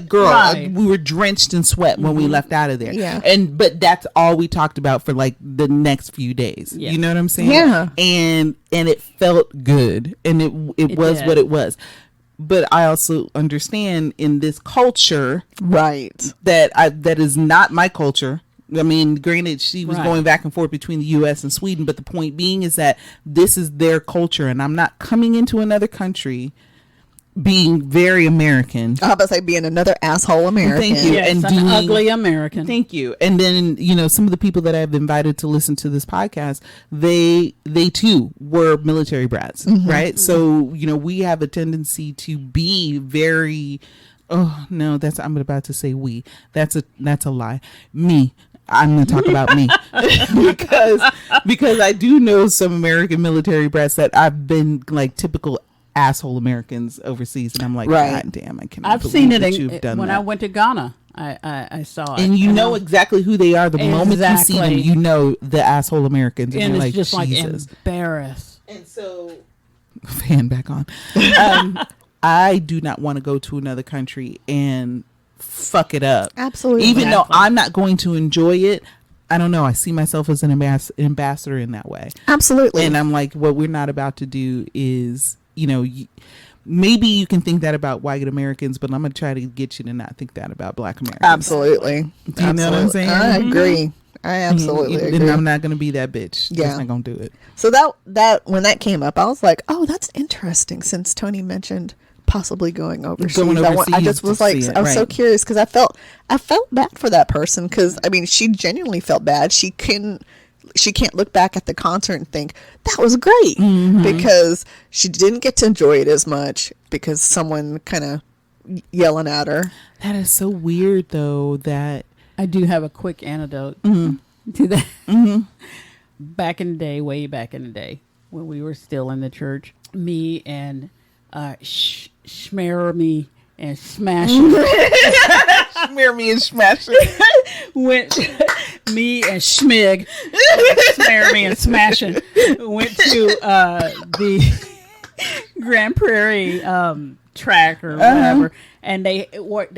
girl. We were drenched in sweat when we left out of there. Yeah. But that's all we talked about for like the next few days. Yeah. You know what I'm saying? Yeah. And it felt good, and it was what it was. But I also understand in this culture, right, that is not my culture. I mean, granted, she was Right. going back and forth between the U.S. and Sweden, but the point being is that this is their culture, and I'm not coming into another country being very American. I was about to say being another asshole American. Thank you. Yes, and an doing- ugly American. Thank you. And then, you know, some of the people that I've invited to listen to this podcast, they too were military brats, right? So, you know, we have a tendency to be very, oh no, I'm about to say we. That's a lie. Me. I'm going to talk about me because I do know some American military brats that I've been like typical asshole Americans overseas, and I'm like, Right. God damn, I cannot. I've seen it you've done when that. I went to Ghana. I saw it, And you know exactly who they are the moment you see them. Exactly. You know the asshole Americans, and and you're it's like, just like Jesus. embarrassed. And so, fan back on. I do not want to go to another country and fuck it up. Absolutely. Even though Exactly. I'm not going to enjoy it, I don't know. I see myself as an ambassador in that way. Absolutely. And I'm like, what we're not about to do is, you know, maybe you can think that about white Americans, but I'm going to try to get you to not think that about black Americans. Absolutely. Do you know what I'm saying? I agree. I absolutely And agree. I'm not going to be that bitch. Yeah. Just not going to do it. So that when that came up, I was like, oh, that's interesting. Since Toni mentioned possibly going overseas, I just was to like, see it, I was so right. curious because I felt bad for that person because I mean, she genuinely felt bad. She can't look back at the concert and think that was great because she didn't get to enjoy it as much because someone kind of yelling at her. That is so weird, though, that... I do have a quick anecdote to that. Back in the day, way back in the day, when we were still in the church, me and Schmermy and Smasher Smear me and smash it. went. Me and Schmig, Smear Me and Smashing, went to the Grand Prairie track or whatever, and they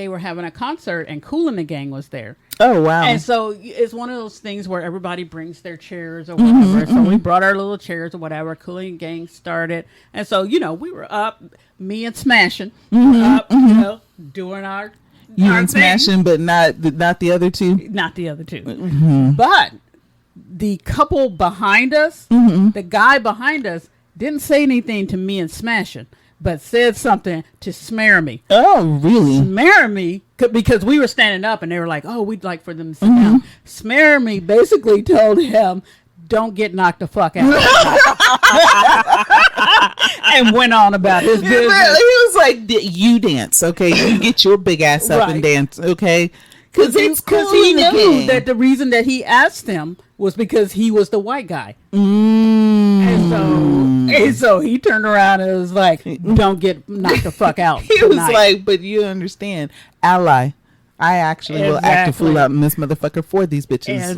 were having a concert, and Kool and the Gang was there. Oh, wow. And so it's one of those things where everybody brings their chairs or whatever. So we brought our little chairs or whatever. Kool and the Gang started, and so you know we were up, me and Smashing, up, you know, doing our. You our and thing. smashing, but not the other two? Not the other two. But the couple behind us, the guy behind us, didn't say anything to me and Smashing, but said something to Smear Me. Oh, really? Smear Me, because we were standing up and they were like, oh, we'd like for them to sit down. Smear Me basically told him, don't get knocked the fuck out. And went on about his business. He was like, you dance, okay? You get your big ass up and Right. dance, okay? Because Because he knew that the reason that he asked him was because he was the white guy. And so he turned around and was like, don't get knocked the fuck out. He was tonight." like, but you understand, ally. I actually will act a fool Exactly. out in this motherfucker for these bitches, for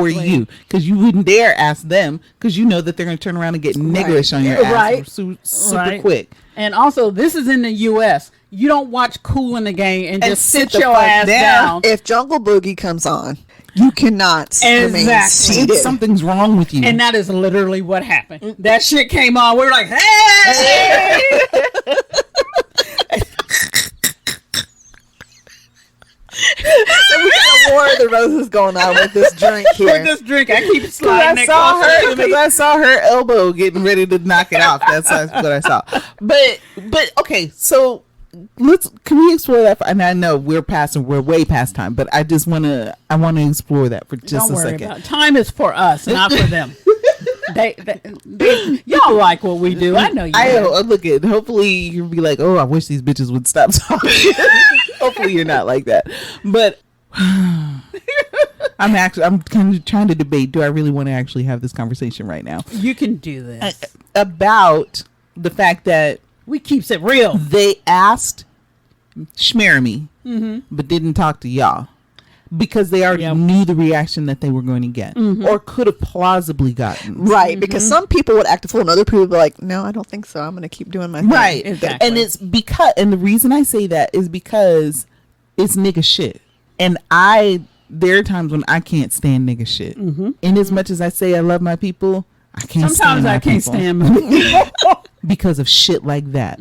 Exactly. you. Because you wouldn't dare ask them, because you know that they're going to turn around and get niggerish on your ass Right. super Right. quick. And also, this is in the U.S. You don't watch Kool in the Gang and just sit the your fuck ass down. down. If Jungle Boogie comes on, you cannot remain Exactly. seated. Something's wrong with you. And that is literally what happened. That shit came on. We were like, hey! And we got War of the Roses going on with this drink here. With this drink, I keep I sliding it saw closer her to me. because I saw her elbow getting ready to knock it off. That's what I saw. But okay, so can we explore that? And I know we're way past time, but I want to explore that for just Don't a worry second. about it. Time is for us, not for them. they, y'all like what we do. I know you. do. Look at. Hopefully you'll be like, oh, I wish these bitches would stop talking. Hopefully you're not like that, but. I'm kind of trying to debate. Do I really want to actually have this conversation right now You can do this. about the fact that We keeps it real. they asked Schmermy, but didn't talk to y'all because they already Yep. knew the reaction that they were going to get or could have plausibly gotten. Right, because some people would act a fool and other people would be like, no, I don't think so. I'm going to keep doing my thing. Right. Exactly. And it's because, and the reason I say that is because it's nigga shit. And there are times when I can't stand nigga shit. And as much as I say I love my people, I can't Sometimes stand my I can't people stand my people. because of shit like that.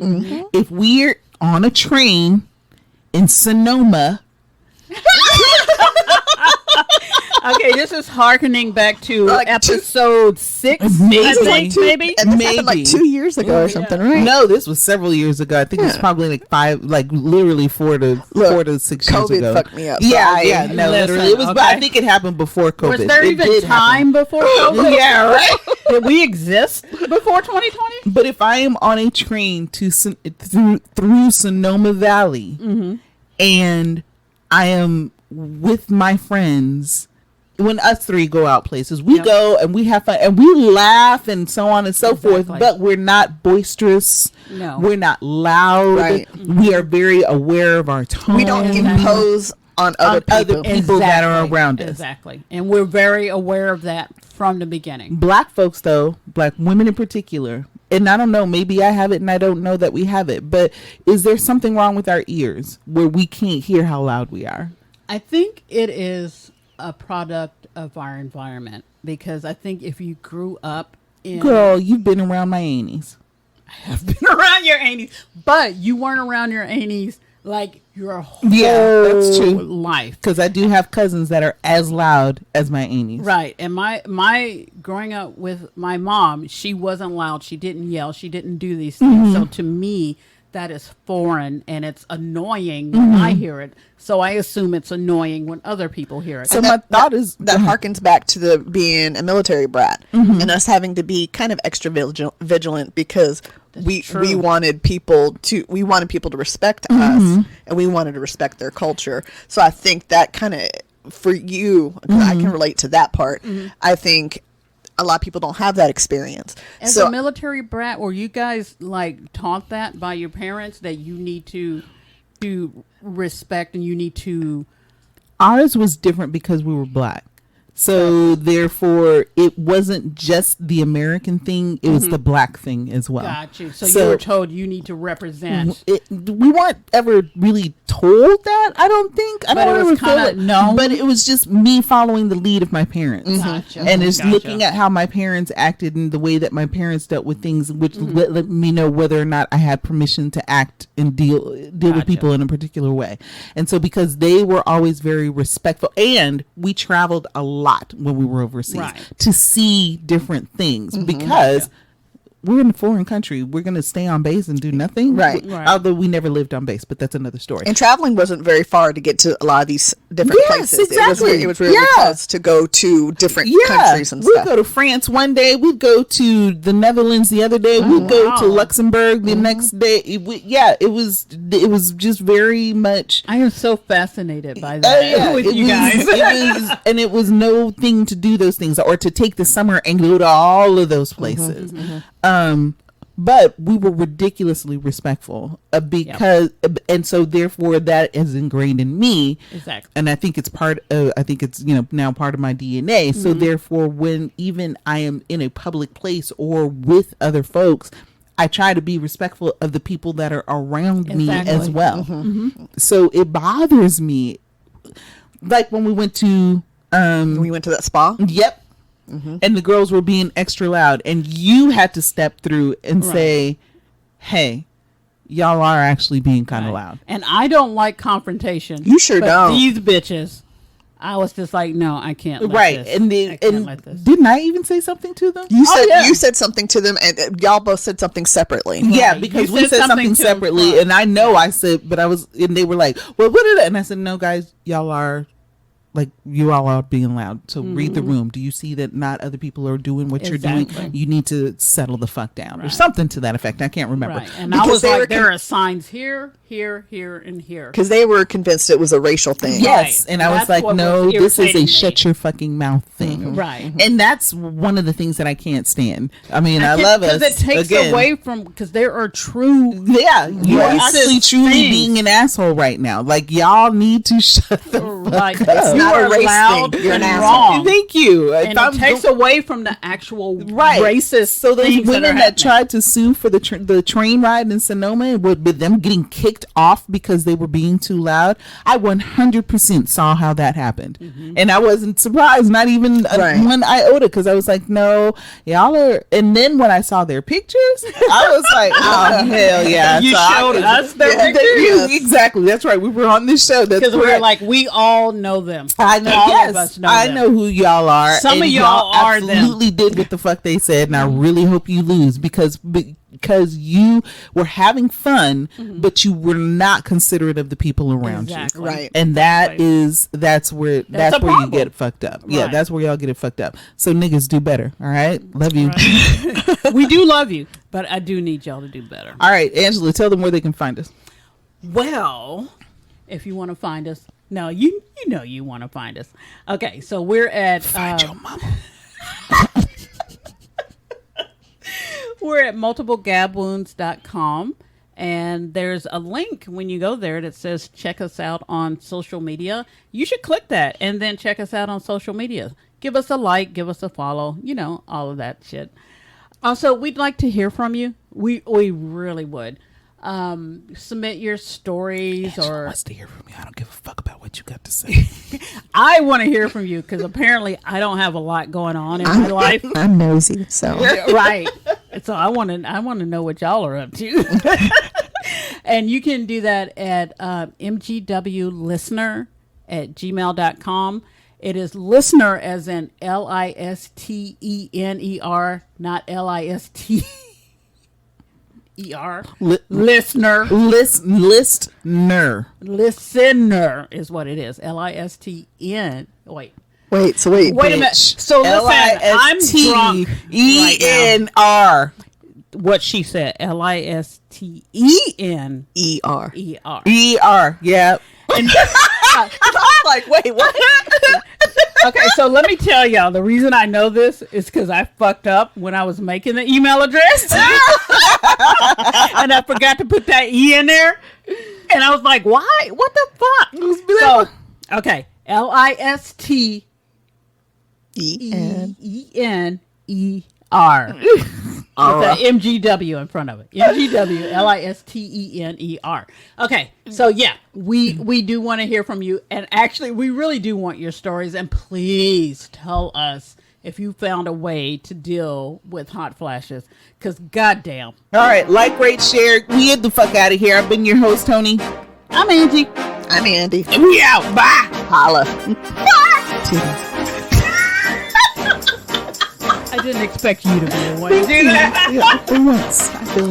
If we're on a train in Sonoma, Okay, this is harkening back to Like episode 6, Maybe. I think, maybe. And this happened like Maybe. 2 years ago or something, right? No, this was several years ago. I think it was probably like 5, like literally 4 to 6 years COVID ago. fucked me up. Yeah, So yeah, no, Listen, literally. It was. okay. I think it happened before COVID. Was there It even did time before COVID? Yeah, right. Did we exist before 2020? But if I am on a train through Sonoma Valley, and I am with my friends, when us 3 go out places, we Yep. go and we have fun and we laugh and so on and so forth, Exactly. but we're not boisterous. No. We're not loud. Right. We are very aware of our tone. We don't Exactly. impose on other people. people that are around us. Exactly. And we're very aware of that from the beginning. Black folks, though, black women in particular, and I don't know, maybe I have it and I don't know that we have it, but is there something wrong with our ears where we can't hear how loud we are? I think it is a product of our environment, because I think if you grew up in... Girl, you've been around my aunties. have been around your aunties, but you weren't around your aunties like your whole That's true. life. Because I do have cousins that are as loud as my aunties. Right. And my growing up with my mom, she wasn't loud. She didn't yell. She didn't do these things. So to me, that is foreign and it's annoying when I hear it. So I assume it's annoying when other people hear it. So my thought is that harkens back to the being a military brat and us having to be kind of extra vigilant because we wanted people to respect us, and we wanted to respect their culture. So I think that kind of, for you, 'cause I can relate to that part. I think a lot of people don't have that experience. As So a military brat, were you guys like taught that by your parents, that you need to respect and you need to... ours was different because we were black. So therefore, it wasn't just the American thing; it was the black thing as well. Got you. So you were told you need to represent. We weren't ever really told that. I don't think. I But don't it was ever feel kinda it. known? But it was just me following the lead of my parents, Gotcha. and it's Gotcha. looking at how my parents acted and the way that my parents dealt with things, which let me know whether or not I had permission to act and deal with people in a particular way. And so, because they were always very respectful, and we traveled a lot when we were overseas to see different things, because we're in a foreign country. We're going to stay on base and do nothing. Right. Although we never lived on base, but that's another story. and traveling wasn't very far to get to a lot of these different Yes, places. exactly. It was really close to go to different countries and we'd stuff. go to France one day. We'd go to the Netherlands the other day. We'd go to Luxembourg the next day. It was just very much. I am so fascinated by that with you guys. It was no thing to do those things or to take the summer and go to all of those places. But we were ridiculously respectful because, and so therefore that is ingrained in me. Exactly. And I think it's now part of my DNA. So therefore, when even I am in a public place or with other folks, I try to be respectful of the people that are around me as well. So it bothers me. Like when we went to, that spa. Yep. And the girls were being extra loud, and you had to step through and say, hey, y'all are actually being kind of loud. And I don't like confrontation. You sure but don't. These bitches, I was just like, no, I can't let this. I can't let this. Didn't I even say something to them? You said something to them, and y'all both said something separately. Yeah, because You we said said something something to them separately, first. and I know I said, but I was, and they were like, well, what did it? And I said, no, guys, y'all are. Like, you all are being loud. So read the room. Do you see that not other people are doing what you're doing? You need to settle the fuck down or something to that effect. I can't remember. Right. And Because I was they were like, there are signs here, here, and here. Because they were convinced it was a racial thing. Yes. Right. And I was That's like, what no, was this is a irritating me. shut your fucking mouth thing. Right. And that's one of the things that I can't stand. I mean, I love us. Because it takes again. away from, because there are true. Yeah, you're actually racist truly things. being an asshole right now. Like, y'all need to shut the Like, fuck up. you not a are race loud thing. You're an and asshole. wrong. Thank you. And it takes away from the actual racist. So those things women that, that tried to sue for the train ride in Sonoma, with them getting kicked off because they were being too loud, I 100% saw how that happened, and I wasn't surprised, not even one iota, because I was like, no, y'all are. And then when I saw their pictures, I was like, oh hell yeah! You So showed us their pictures? Exactly. That's right. We were on this show. That's Because we were correct. like, we all know them. I know. All of Yes, us know I them. know who y'all are. Some and of y'all are them. absolutely did what the fuck they said, and I really hope you lose because you were having fun, but you were not considerate of the people around Exactly. you. Right. And that's where you problem. get it fucked up. Yeah, Right. that's where y'all get it fucked up. So niggas do better. All right, love you. Right. We do love you, but I do need y'all to do better. All right, Angela, tell them where they can find us. Well, if you want to find us, no, you know you want to find us. Okay, so we're at Your mama. we're at multiplegabwounds.com, and there's a link when you go there that says check us out on social media. You should click that and then check us out on social media. Give us a like, give us a follow, all of that shit. Also, we'd like to hear from you. We really would. Submit your stories Angela or wants to hear from you. I don't give a fuck about what you got to say. I want to hear from you because apparently I don't have a lot going on in my life. I'm nosy, so Right. So I want to know what y'all are up to. And you can do that at mgwlistener@gmail.com. It is listener as in listener, not lister. Listener. Listener. Listener is what it is. LISTN. Wait wait, a minute. So listen, I'm drunk right LISTENR. what she said. LISTENER. ER. ER. Yeah. And, I'm like, wait, what? okay, so let me tell y'all, the reason I know this is because I fucked up when I was making the email address. And I forgot to put that E in there. And I was like, why? What the fuck? So, okay. LISTENER. With the MGW in front of it. MGW, LISTENER. Okay, so yeah, we do want to hear from you. And actually, we really do want your stories. And please tell us if you found a way to deal with hot flashes. Because goddamn. All right, like, rate, share. We get the fuck out of here. I've been your host, Toni. I'm Angie. I'm Andi. And we out. Bye. Holla. I didn't expect you to be the one to do that. Yeah, for once, I feel